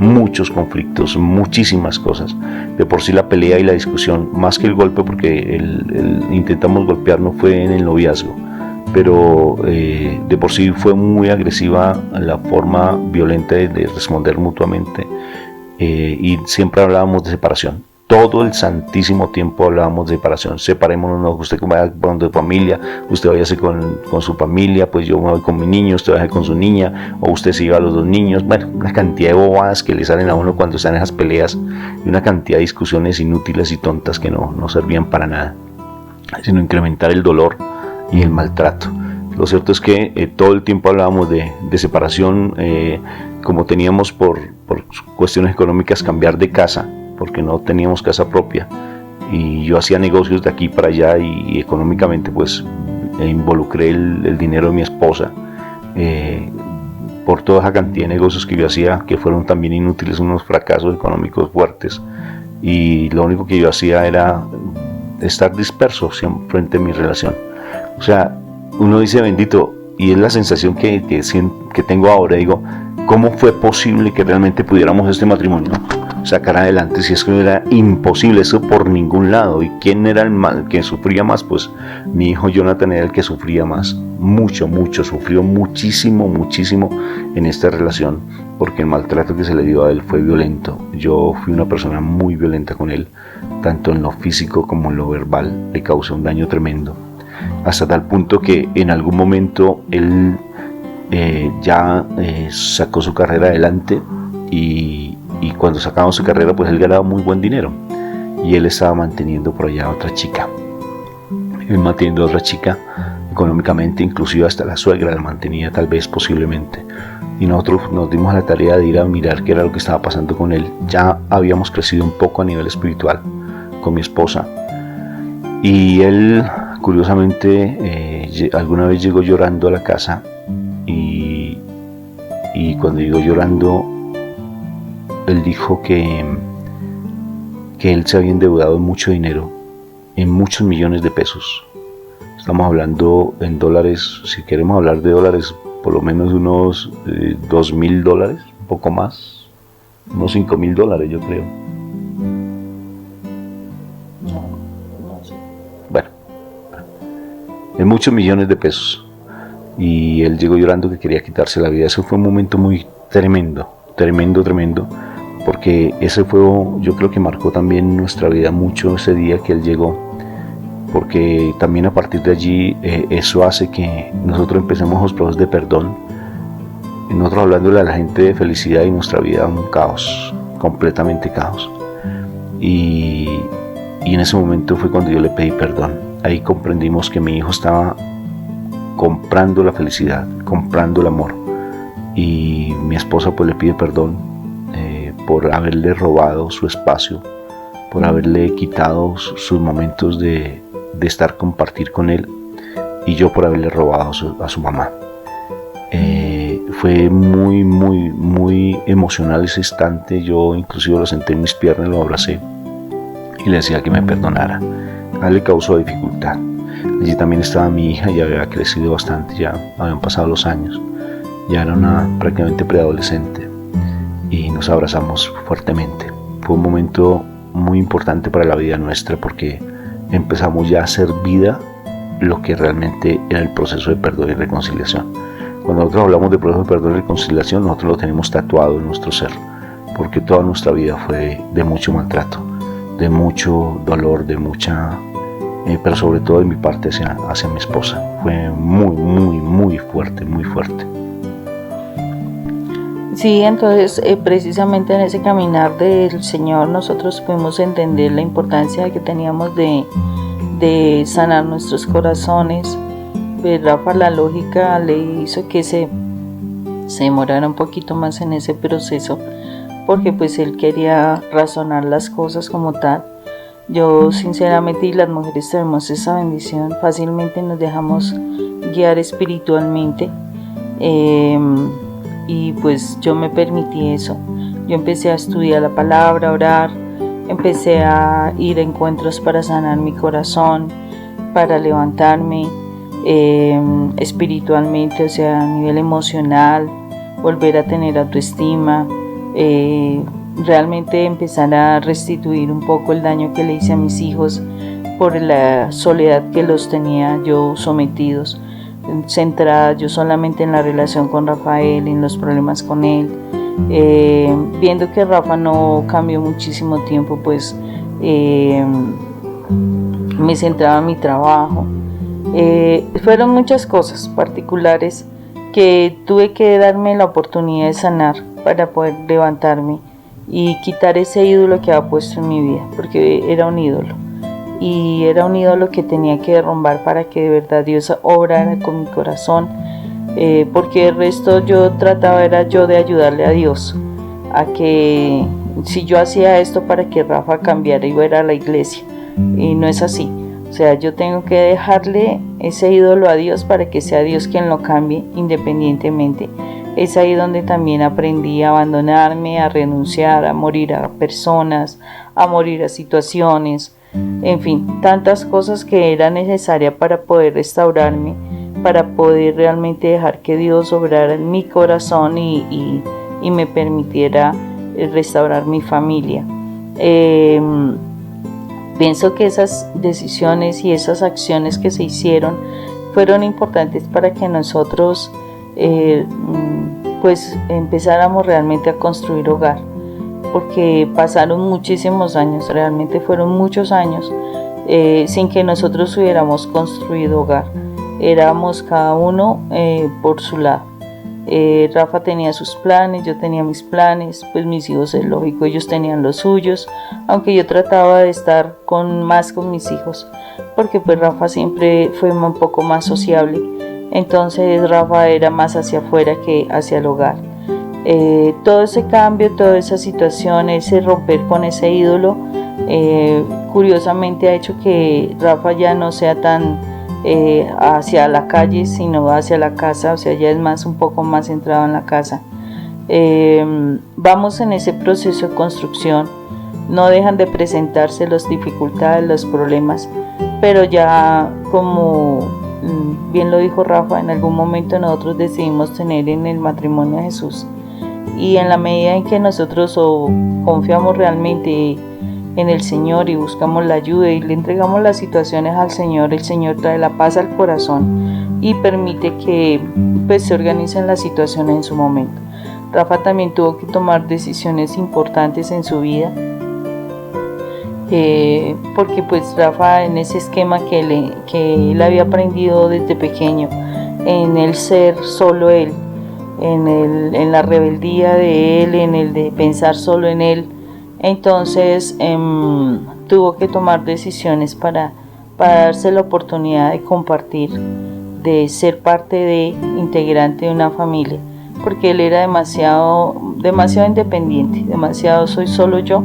Speaker 1: muchísimas cosas. De por sí la pelea y la discusión, más que el golpe, porque intentamos golpearnos, fue en el noviazgo, pero de por sí fue muy agresiva la forma violenta de responder mutuamente, y siempre hablábamos de separación. Todo el santísimo tiempo hablábamos de separación. Separémonos, no, usted vaya con su familia, usted váyase con su familia, pues yo me voy con mi niño, usted vaya con su niña, o usted siga a los dos niños. Bueno, una cantidad de bobadas que le salen a uno cuando están en esas peleas, y una cantidad de discusiones inútiles y tontas que no servían para nada, sino incrementar el dolor y el maltrato. Lo cierto es que todo el tiempo hablábamos de separación, como teníamos por cuestiones económicas cambiar de casa, porque no teníamos casa propia, y yo hacía negocios de aquí para allá, y económicamente pues involucré el dinero de mi esposa por toda esa cantidad de negocios que yo hacía, que fueron también inútiles, unos fracasos económicos fuertes, y lo único que yo hacía era estar disperso frente a mi relación. O sea, uno dice bendito, y es la sensación que tengo ahora. Digo, ¿cómo fue posible que realmente pudiéramos este matrimonio sacar adelante si es que era imposible eso por ningún lado? ¿Y quién era el que sufría más? Pues mi hijo Jonathan era el que sufría más, mucho, sufrió muchísimo en esta relación, porque el maltrato que se le dio a él fue violento. Yo fui una persona muy violenta con él, tanto en lo físico como en lo verbal. Le causé un daño tremendo, hasta tal punto que en algún momento él sacó su carrera adelante, y cuando sacamos su carrera pues él ganaba muy buen dinero, y él estaba manteniendo por allá a otra chica. Él manteniendo a otra chica económicamente, inclusive hasta la suegra la mantenía, tal vez, posiblemente, y nosotros nos dimos a la tarea de ir a mirar qué era lo que estaba pasando con él. Ya habíamos crecido un poco a nivel espiritual con mi esposa, y él curiosamente alguna vez llegó llorando a la casa, y cuando llegó llorando él dijo que él se había endeudado en mucho dinero, en muchos millones de pesos. Estamos hablando en dólares, si queremos hablar de dólares, por lo menos unos $2,000, un poco más, unos $5,000, yo creo. No sé. Bueno, en muchos millones de pesos. Y él llegó llorando que quería quitarse la vida. Ese fue un momento muy tremendo, porque ese fue, yo creo que marcó también nuestra vida mucho ese día que él llegó, porque también a partir de allí eso hace que nosotros empecemos los procesos de perdón, y nosotros hablándole a la gente de felicidad, y nuestra vida un caos, completamente caos. Y en ese momento fue cuando yo le pedí perdón. Ahí comprendimos que mi hijo estaba comprando la felicidad, comprando el amor, y mi esposa pues le pide perdón por haberle robado su espacio, por haberle quitado sus momentos de compartir con él, y yo por haberle robado a su mamá. Fue muy emocional ese instante. Yo inclusive lo senté en mis piernas, lo abracé y le decía que me perdonara. A él le causó dificultad. Allí también estaba mi hija, ya había crecido bastante, ya habían pasado los años, ya era una prácticamente preadolescente, y nos abrazamos fuertemente. Fue un momento muy importante para la vida nuestra, porque empezamos ya a hacer vida lo que realmente era el proceso de perdón y reconciliación. Cuando nosotros hablamos de proceso de perdón y reconciliación, nosotros lo tenemos tatuado en nuestro ser, porque toda nuestra vida fue de mucho maltrato, de mucho dolor, de mucha... pero sobre todo de mi parte hacia mi esposa. Fue muy fuerte, muy fuerte.
Speaker 3: Sí, entonces precisamente en ese caminar del Señor nosotros pudimos entender la importancia que teníamos de sanar nuestros corazones. Pues Rafa, la lógica le hizo que se demorara un poquito más en ese proceso, porque pues él quería razonar las cosas como tal. Yo sinceramente, y las mujeres tenemos esa bendición, fácilmente nos dejamos guiar espiritualmente, y pues yo me permití eso. Yo empecé a estudiar la palabra, a orar, empecé a ir a encuentros para sanar mi corazón, para levantarme espiritualmente, o sea, a nivel emocional, volver a tener autoestima, realmente empezar a restituir un poco el daño que le hice a mis hijos por la soledad que los tenía yo sometidos, centrada yo solamente en la relación con Rafael, en los problemas con él. Viendo que Rafa no cambió muchísimo tiempo, pues me centraba en mi trabajo. Fueron muchas cosas particulares que tuve que darme la oportunidad de sanar para poder levantarme y quitar ese ídolo que había puesto en mi vida, porque era un ídolo, y era un ídolo que tenía que derrumbar para que de verdad Dios obrara con mi corazón, porque el resto yo trataba era yo de ayudarle a Dios a que si yo hacía esto para que Rafa cambiara, iba a ir a la iglesia, y no es así. O sea, yo tengo que dejarle ese ídolo a Dios para que sea Dios quien lo cambie independientemente. Es ahí donde también aprendí a abandonarme, a renunciar, a morir a personas, a morir a situaciones, en fin, tantas cosas que eran necesarias para poder restaurarme, para poder realmente dejar que Dios obrara en mi corazón y me permitiera restaurar mi familia. Pienso que esas decisiones y esas acciones que se hicieron fueron importantes para que nosotros pues empezáramos realmente a construir hogar, porque pasaron muchísimos años, realmente fueron muchos años sin que nosotros hubiéramos construido hogar. Éramos cada uno por su lado. Rafa tenía sus planes, yo tenía mis planes, pues mis hijos, es lógico, ellos tenían los suyos, aunque yo trataba de estar más con mis hijos, porque pues Rafa siempre fue un poco más sociable, entonces Rafa era más hacia afuera que hacia el hogar. Todo ese cambio, toda esa situación, ese romper con ese ídolo, curiosamente ha hecho que Rafa ya no sea tan hacia la calle, sino hacia la casa, o sea, ya es un poco más centrado en la casa. Vamos en ese proceso de construcción, no dejan de presentarse las dificultades, los problemas, pero ya como bien lo dijo Rafa, en algún momento nosotros decidimos tener en el matrimonio a Jesús, y en la medida en que nosotros confiamos realmente en el Señor y buscamos la ayuda y le entregamos las situaciones al Señor, el Señor trae la paz al corazón y permite que pues se organicen las situaciones en su momento. Rafa también tuvo que tomar decisiones importantes en su vida, porque pues Rafa, en ese esquema que él había aprendido desde pequeño, en el ser solo él, en la rebeldía de él, en el de pensar solo en él, entonces tuvo que tomar decisiones para darse la oportunidad de compartir, de ser parte de integrante de una familia, porque él era demasiado independiente, demasiado soy solo yo,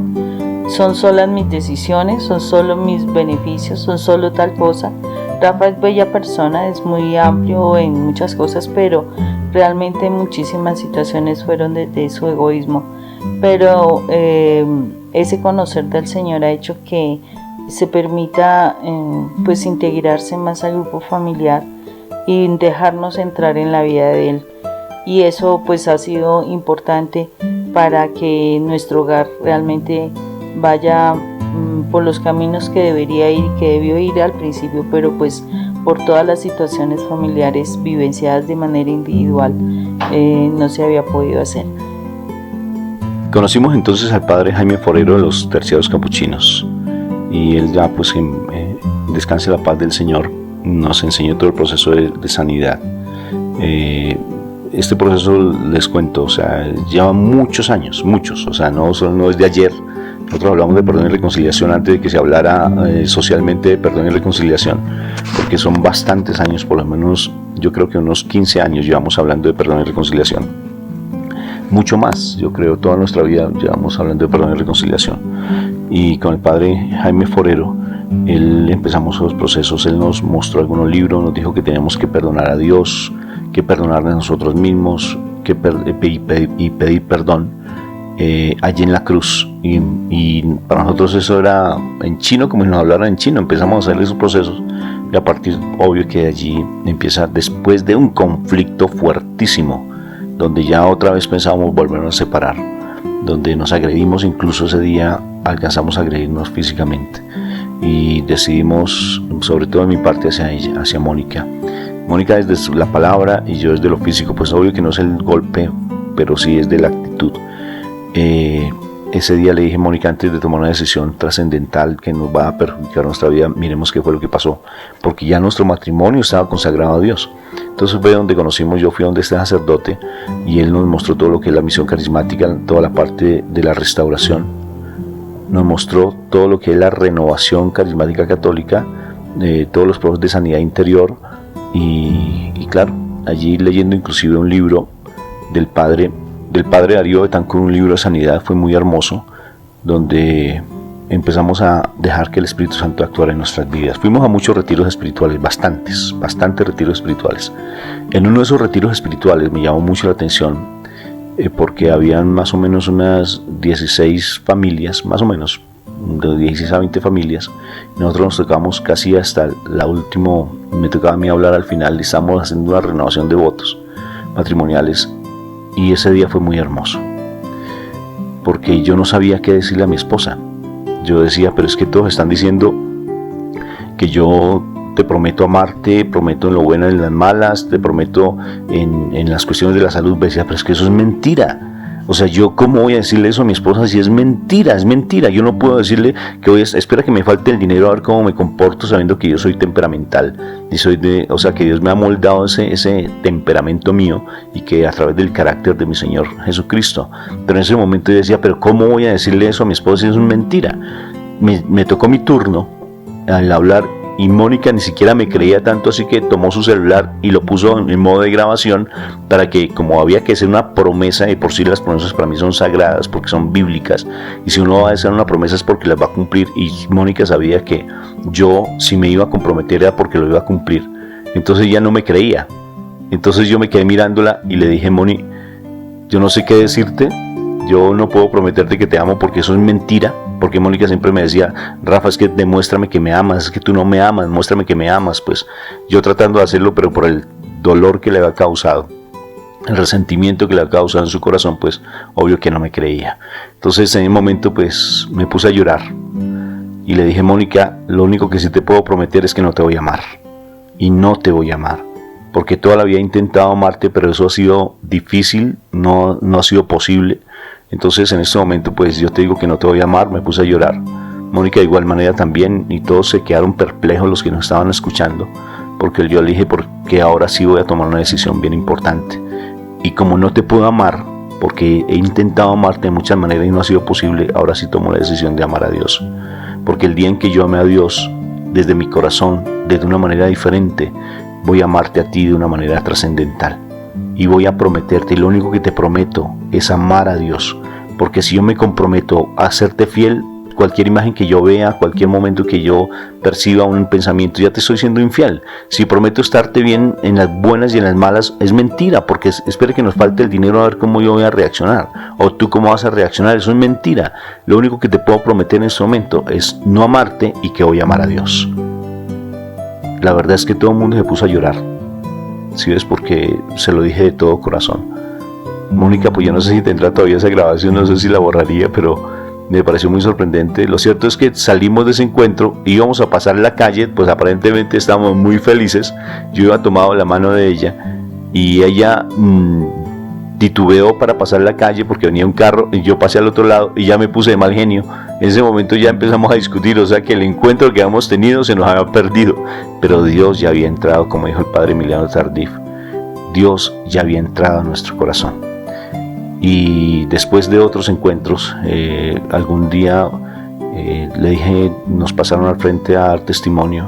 Speaker 3: son solas mis decisiones, son solo mis beneficios, son solo tal cosa. Rafa es bella persona, es muy amplio en muchas cosas, pero realmente muchísimas situaciones fueron desde su egoísmo. Pero ese conocer del Señor ha hecho que se permita pues integrarse más al grupo familiar y dejarnos entrar en la vida de Él, y eso pues ha sido importante para que nuestro hogar realmente vaya por los caminos que debería ir, que debió ir al principio, pero pues por todas las situaciones familiares vivenciadas de manera individual no se había podido hacer.
Speaker 1: Conocimos entonces al padre Jaime Forero de los Terciarios Capuchinos, y él ya pues descanse la paz del Señor, nos enseñó todo el proceso de sanidad. Este proceso, les cuento, o sea, lleva muchos años, o sea, no es de ayer. Nosotros hablamos de perdón y reconciliación antes de que se hablara socialmente de perdón y reconciliación, porque son bastantes años, por lo menos yo creo que unos 15 años llevamos hablando de perdón y reconciliación. Mucho más, yo creo, toda nuestra vida llevamos hablando de perdón y reconciliación. Y con el padre Jaime Forero Empezamos los procesos, él nos mostró algunos libros, nos dijo que teníamos que perdonar a Dios, que perdonar a nosotros mismos, y pedir perdón allí en la cruz. Y para nosotros eso era en chino, como si nos hablaran en chino. Empezamos a hacer esos procesos y a partir, obvio que de allí empieza, después de un conflicto fuertísimo, donde ya otra vez pensábamos volvernos a separar, donde nos agredimos, incluso ese día alcanzamos a agredirnos físicamente, y decidimos, sobre todo de mi parte, hacia ella, hacia Mónica. Mónica es de la palabra y yo es de lo físico. Pues obvio que no es el golpe, pero sí es de la actitud. Ese día le dije: Mónica, antes de tomar una decisión trascendental que nos va a perjudicar nuestra vida, miremos qué fue lo que pasó, porque ya nuestro matrimonio estaba consagrado a Dios. Entonces fue donde conocimos, yo fui donde este sacerdote y él nos mostró todo lo que es la misión carismática, toda la parte de la restauración, nos mostró todo lo que es la renovación carismática católica, todos los procesos de sanidad interior, y claro, allí leyendo inclusive un libro del padre Darío Betancourt, un libro de sanidad, fue muy hermoso, donde empezamos a dejar que el Espíritu Santo actuara en nuestras vidas. Fuimos a muchos retiros espirituales, bastantes retiros espirituales. En uno de esos retiros espirituales me llamó mucho la atención, porque habían más o menos unas 16 familias, más o menos, de 16 a 20 familias. Nosotros nos tocamos casi hasta la última, me tocaba a mí hablar al final, y estábamos haciendo una renovación de votos matrimoniales. Y ese día fue muy hermoso, porque yo no sabía qué decirle a mi esposa. Yo decía: pero es que todos están diciendo que yo te prometo amarte, prometo en lo bueno y en las malas, te prometo en las cuestiones de la salud. Me decía: pero es que eso es mentira. O sea, ¿yo cómo voy a decirle eso a mi esposa si es mentira? Es mentira. Yo no puedo decirle que espera que me falte el dinero a ver cómo me comporto, sabiendo que yo soy temperamental y o sea, que Dios me ha moldado ese temperamento mío, y que a través del carácter de mi Señor Jesucristo. Pero en ese momento yo decía: pero ¿cómo voy a decirle eso a mi esposa si es mentira? Me tocó mi turno al hablar, y Mónica ni siquiera me creía tanto, así que tomó su celular y lo puso en modo de grabación, para que, como había que hacer una promesa, y por sí las promesas para mí son sagradas porque son bíblicas, y si uno va a hacer una promesa es porque las va a cumplir, y Mónica sabía que yo, si me iba a comprometer, era porque lo iba a cumplir. Entonces ella no me creía. Entonces yo me quedé mirándola y le dije: Moni, yo no sé qué decirte, yo no puedo prometerte que te amo porque eso es mentira. Porque Mónica siempre me decía: Rafa, es que demuéstrame que me amas, es que tú no me amas, muéstrame que me amas. Pues yo tratando de hacerlo, pero por el dolor que le había causado, el resentimiento que le había causado en su corazón, pues obvio que no me creía. Entonces en ese momento pues me puse a llorar y le dije: Mónica, lo único que sí te puedo prometer es que no te voy a amar, y no te voy a amar, porque toda la vida he intentado amarte, pero eso ha sido difícil, no ha sido posible. Entonces en este momento pues yo te digo que no te voy a amar. Me puse a llorar. Mónica de igual manera también, y todos se quedaron perplejos los que nos estaban escuchando, porque yo le dije: porque ahora sí voy a tomar una decisión bien importante, y como no te puedo amar, porque he intentado amarte de muchas maneras y no ha sido posible, ahora sí tomo la decisión de amar a Dios, porque el día en que yo ame a Dios desde mi corazón, desde una manera diferente, voy a amarte a ti de una manera trascendental. Y voy a prometerte, y lo único que te prometo es amar a Dios, porque si yo me comprometo a serte fiel, cualquier imagen que yo vea, cualquier momento que yo perciba un pensamiento, ya te estoy siendo infiel. Si prometo estarte bien en las buenas y en las malas, es mentira, porque espera que nos falte el dinero a ver cómo yo voy a reaccionar, o tú cómo vas a reaccionar. Eso es mentira. Lo único que te puedo prometer en este momento es no amarte, y que voy a amar a Dios. La verdad es que todo el mundo se puso a llorar. Si ves, porque se lo dije de todo corazón. Mónica, pues yo no sé si tendrá todavía esa grabación, no sé si la borraría, pero me pareció muy sorprendente. Lo cierto es que salimos de ese encuentro, íbamos a pasar la calle, pues aparentemente estábamos muy felices. Yo iba tomado la mano de ella, y ella titubeó para pasar la calle porque venía un carro, y yo pasé al otro lado y ya me puse de mal genio. En ese momento ya empezamos a discutir, o sea que el encuentro que habíamos tenido se nos había perdido, pero Dios ya había entrado, como dijo el padre Emiliano Tardif. Dios ya había entrado a nuestro corazón. Y después de otros encuentros, algún día le dije, nos pasaron al frente a dar testimonio,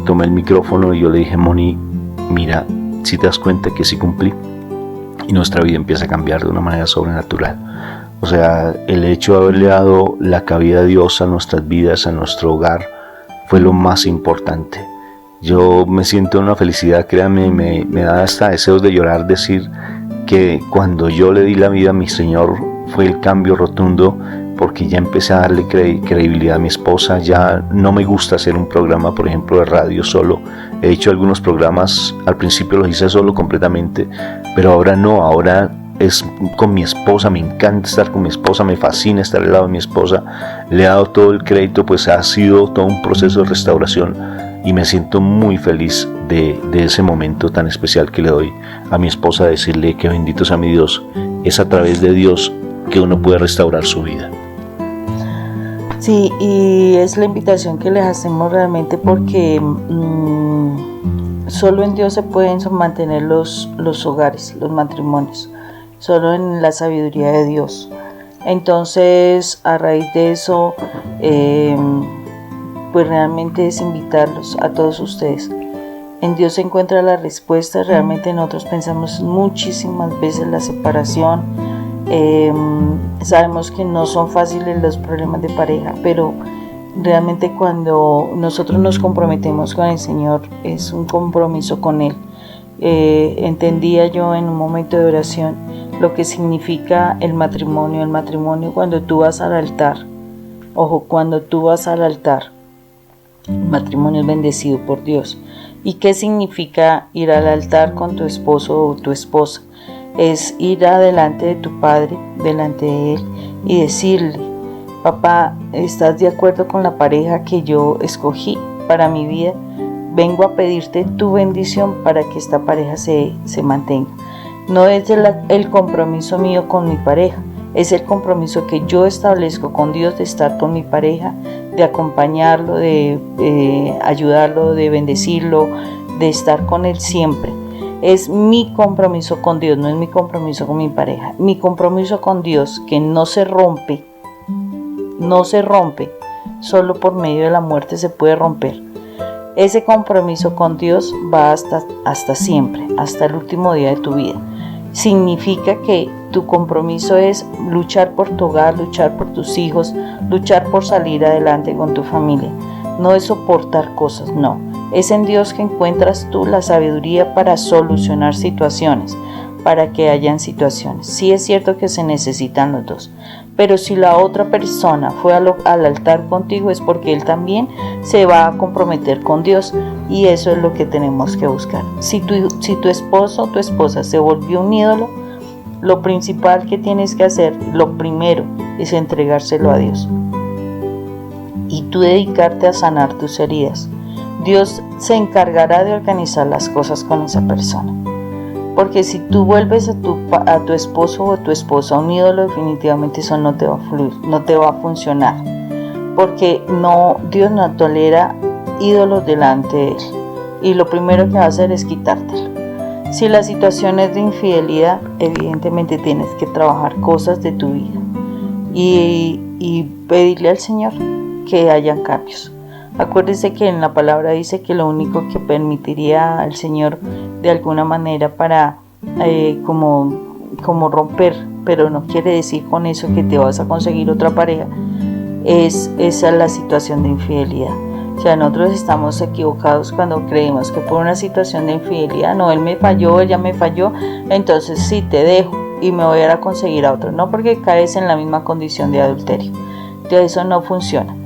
Speaker 1: tomé el micrófono y yo le dije: Moni, mira, si te das cuenta que sí cumplí, y nuestra vida empieza a cambiar de una manera sobrenatural. O sea, el hecho de haberle dado la cabida a Dios a nuestras vidas, a nuestro hogar, fue lo más importante. Yo me siento en una felicidad, créanme, me da hasta deseos de llorar decir que cuando yo le di la vida a mi Señor fue el cambio rotundo, porque ya empecé a darle credibilidad a mi esposa. Ya no me gusta hacer un programa, por ejemplo, de radio solo. He hecho algunos programas, al principio los hice solo completamente, pero ahora no, ahora es con mi esposa. Me encanta estar con mi esposa, me fascina estar al lado de mi esposa. Le he dado todo el crédito, pues ha sido todo un proceso de restauración y me siento muy feliz de ese momento tan especial que le doy a mi esposa, decirle que bendito sea mi Dios. Es a través de Dios que uno puede restaurar su vida.
Speaker 3: Sí, y es la invitación que les hacemos realmente, porque solo en Dios se pueden mantener los hogares, los matrimonios, solo en la sabiduría de Dios. Entonces, a raíz de eso, pues realmente es invitarlos a todos ustedes. En Dios se encuentra la respuesta. Realmente nosotros pensamos muchísimas veces la separación. Sabemos que no son fáciles los problemas de pareja, pero realmente cuando nosotros nos comprometemos con el Señor, es un compromiso con Él. Entendía yo en un momento de oración lo que significa el matrimonio. El matrimonio, cuando tú vas al altar, ojo, cuando tú vas al altar, el matrimonio es bendecido por Dios. ¿Y qué significa ir al altar con tu esposo o tu esposa? Es ir adelante de tu padre, delante de él, y decirle: papá, ¿estás de acuerdo con la pareja que yo escogí para mi vida? Vengo a pedirte tu bendición para que esta pareja se mantenga. No es el compromiso mío con mi pareja, es el compromiso que yo establezco con Dios de estar con mi pareja, de acompañarlo, de ayudarlo, de bendecirlo, de estar con él siempre. Es mi compromiso con Dios, no es mi compromiso con mi pareja. Mi compromiso con Dios, que no se rompe, solo por medio de la muerte se puede romper. Ese compromiso con Dios va hasta siempre, hasta el último día de tu vida. Significa que tu compromiso es luchar por tu hogar, luchar por tus hijos, luchar por salir adelante con tu familia. No es soportar cosas, no. Es en Dios que encuentras tú la sabiduría para solucionar situaciones, para que hayan situaciones. Sí es cierto que se necesitan los dos, pero si la otra persona fue al altar contigo, es porque él también se va a comprometer con Dios, y eso es lo que tenemos que buscar. Si tu esposo o tu esposa se volvió un ídolo, lo principal que tienes que hacer, lo primero, es entregárselo a Dios y tú dedicarte a sanar tus heridas. Dios se encargará de organizar las cosas con esa persona. Porque si tú vuelves a tu esposo o tu esposa un ídolo, definitivamente eso no te va a fluir, no te va a funcionar. Porque Dios no tolera ídolos delante de Él. Y lo primero que va a hacer es quitártelo. Si la situación es de infidelidad, evidentemente tienes que trabajar cosas de tu vida. Y pedirle al Señor que hayan cambios. Acuérdese que en la palabra dice que lo único que permitiría al Señor de alguna manera para como romper, pero no quiere decir con eso que te vas a conseguir otra pareja, es esa la situación de infidelidad. O sea, nosotros estamos equivocados cuando creemos que por una situación de infidelidad, no, él me falló, ella me falló, entonces sí, te dejo y me voy a ir a conseguir a otro. No, porque caes en la misma condición de adulterio. Entonces eso no funciona.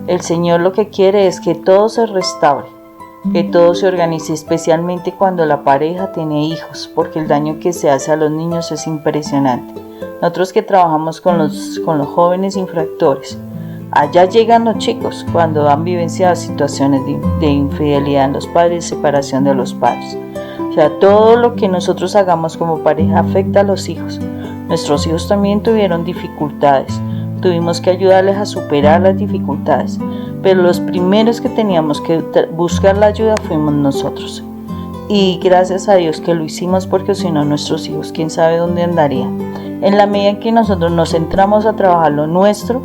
Speaker 3: El Señor lo que quiere es que todo se restaure, que todo se organice, especialmente cuando la pareja tiene hijos, porque el daño que se hace a los niños es impresionante. Nosotros que trabajamos con los jóvenes infractores, allá llegan los chicos cuando han vivenciado situaciones de infidelidad en los padres, separación de los padres. O sea, todo lo que nosotros hagamos como pareja afecta a los hijos. Nuestros hijos también tuvieron dificultades. Tuvimos que ayudarles a superar las dificultades, pero los primeros que teníamos que buscar la ayuda fuimos nosotros. Y gracias a Dios que lo hicimos, porque si no, nuestros hijos, quién sabe dónde andarían. En la medida en que nosotros nos centramos a trabajar lo nuestro,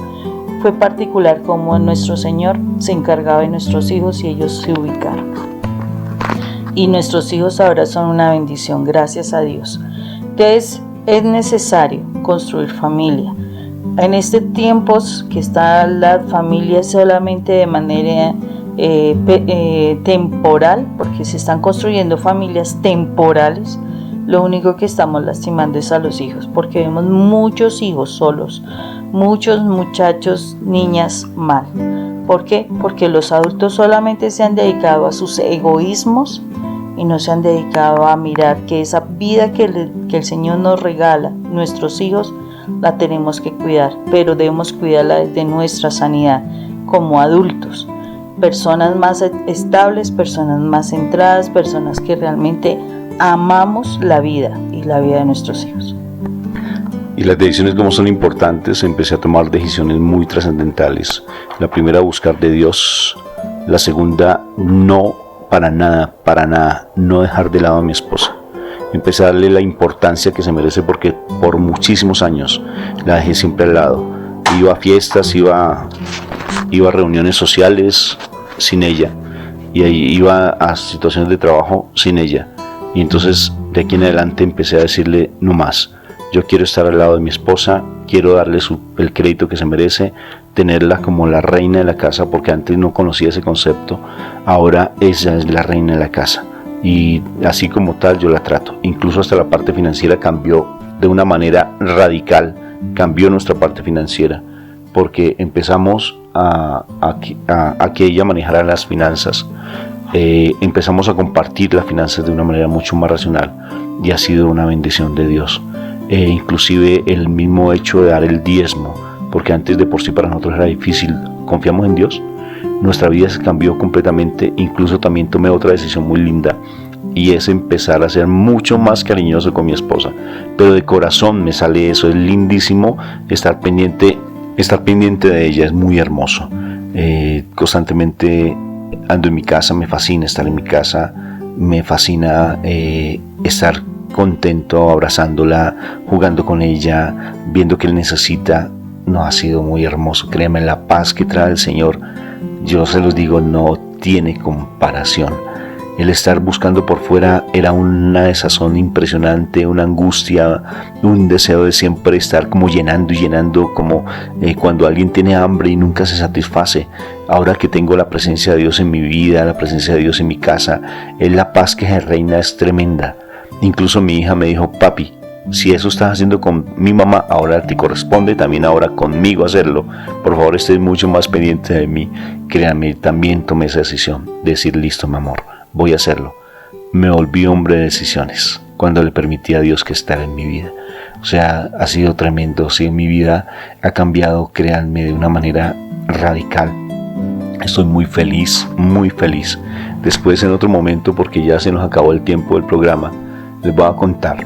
Speaker 3: fue particular como nuestro Señor se encargaba de nuestros hijos y ellos se ubicaron. Y nuestros hijos ahora son una bendición, gracias a Dios. Entonces, es necesario construir familia. En este tiempo que está la familia solamente de manera temporal, porque se están construyendo familias temporales, lo único que estamos lastimando es a los hijos, porque vemos muchos hijos solos, muchos muchachos, niñas mal. ¿Por qué? Porque los adultos solamente se han dedicado a sus egoísmos y no se han dedicado a mirar que esa vida que el Señor nos regala, nuestros hijos, la tenemos que cuidar, pero debemos cuidarla desde nuestra sanidad como adultos. Personas más estables, personas más centradas, personas que realmente amamos la vida y la vida de nuestros hijos.
Speaker 1: Y las decisiones, como son importantes, empecé a tomar decisiones muy trascendentales. La primera, buscar de Dios. La segunda, no para nada, no dejar de lado a mi esposa. Empecé a darle la importancia que se merece, porque por muchísimos años la dejé siempre al lado. Iba a fiestas, iba a reuniones sociales sin ella, y ahí iba a situaciones de trabajo sin ella. Y entonces de aquí en adelante empecé a decirle: no más, yo quiero estar al lado de mi esposa, quiero darle el crédito que se merece, tenerla como la reina de la casa, porque antes no conocía ese concepto. Ahora ella es la reina de la casa, y así como tal yo la trato. Incluso hasta la parte financiera cambió de una manera radical, cambió nuestra parte financiera, porque empezamos a que ella manejara las finanzas. Empezamos a compartir las finanzas de una manera mucho más racional, y ha sido una bendición de Dios. Inclusive el mismo hecho de dar el diezmo, porque antes de por sí para nosotros era difícil. Confiamos en Dios, nuestra vida se cambió completamente. Incluso también tomé otra decisión muy linda, y es empezar a ser mucho más cariñoso con mi esposa, pero de corazón me sale eso. Es lindísimo estar pendiente de ella, es muy hermoso. Constantemente ando en mi casa, me fascina estar en mi casa, me fascina estar contento abrazándola, jugando con ella, viendo que él necesita. No, ha sido muy hermoso. Créeme, la paz que trae el Señor, yo se los digo, no tiene comparación. El estar buscando por fuera era una desazón impresionante, una angustia, un deseo de siempre estar como llenando y llenando, como cuando alguien tiene hambre y nunca se satisface. Ahora que tengo la presencia de Dios en mi vida, la presencia de Dios en mi casa, la paz que reina es tremenda. Incluso mi hija me dijo: papi, si eso estás haciendo con mi mamá, ahora te corresponde también ahora conmigo hacerlo. Por favor, estés mucho más pendiente de mí. Créanme, también tomé esa decisión de decir: listo, mi amor, voy a hacerlo. Me volví hombre de decisiones cuando le permití a Dios que estar en mi vida. O sea, ha sido tremendo. Sí, mi vida ha cambiado, créanme, de una manera radical. Estoy muy feliz, muy feliz. Después, en otro momento, porque ya se nos acabó el tiempo del programa, les voy a contar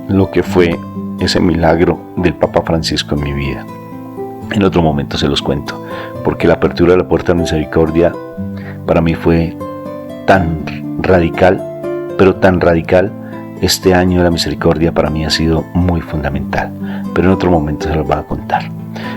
Speaker 1: lo que fue ese milagro del Papa Francisco en mi vida. En otro momento se los cuento, porque la apertura de la puerta de misericordia para mí fue tan radical, pero tan radical. Este año de la misericordia para mí ha sido muy fundamental, pero en otro momento se los voy a contar.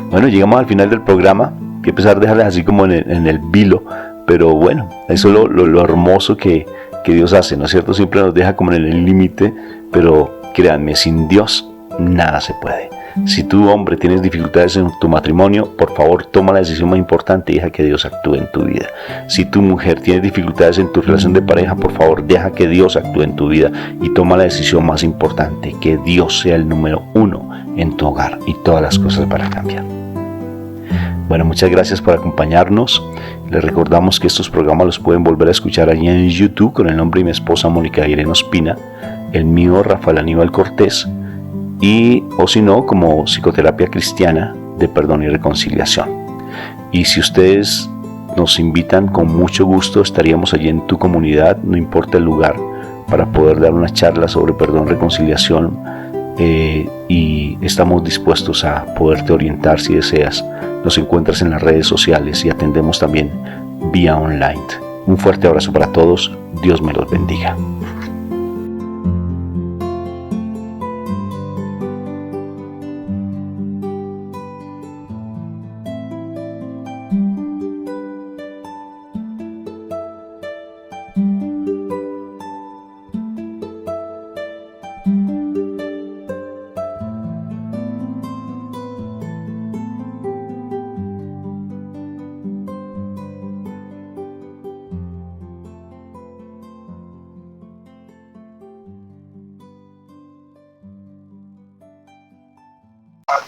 Speaker 1: Bueno, llegamos al final del programa. Que a pesar de dejarles así como en el vilo, pero bueno, eso es lo hermoso que Dios hace, ¿no es cierto? Siempre nos deja como en el límite, pero créanme, sin Dios nada se puede. Si tú, hombre, tienes dificultades en tu matrimonio, por favor toma la decisión más importante y deja que Dios actúe en tu vida. Si tu mujer tiene dificultades en tu relación de pareja, por favor deja que Dios actúe en tu vida y toma la decisión más importante, que Dios sea el número 1 en tu hogar, y todas las cosas van a cambiar. Bueno, muchas gracias por acompañarnos. Les recordamos que estos programas los pueden volver a escuchar allí en YouTube con el nombre de mi esposa Mónica Irene Ospina, el mío Rafael Aníbal Cortés, y o si no, como Psicoterapia Cristiana de Perdón y Reconciliación. Y si ustedes nos invitan, con mucho gusto estaríamos allí en tu comunidad, no importa el lugar, para poder dar una charla sobre perdón y reconciliación, y estamos dispuestos a poderte orientar si deseas. Nos encuentras en las redes sociales y atendemos también vía online. Un fuerte abrazo para todos. Dios me los bendiga.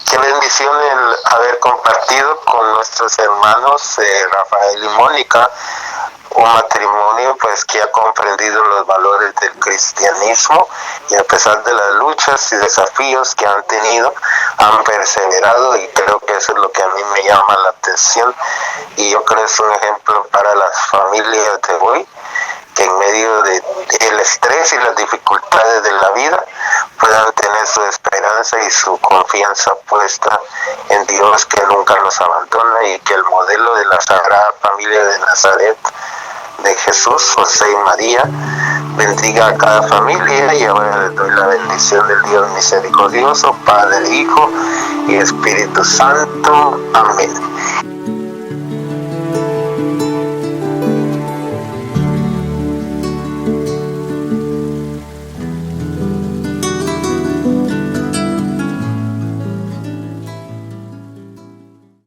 Speaker 2: Qué bendición el haber compartido con nuestros hermanos Rafael y Mónica un matrimonio pues que ha comprendido los valores del cristianismo y a pesar de las luchas y desafíos que han tenido, han perseverado, y creo que eso es lo que a mí me llama la atención, y yo creo que es un ejemplo para las familias de hoy, que en medio del estrés y las dificultades de la vida puedan tener su esperanza y su confianza puesta en Dios, que nunca nos abandona, y que el modelo de la Sagrada Familia de Nazaret de Jesús, José y María bendiga a cada familia. Y ahora les doy la bendición del Dios misericordioso, Padre, Hijo y Espíritu Santo. Amén.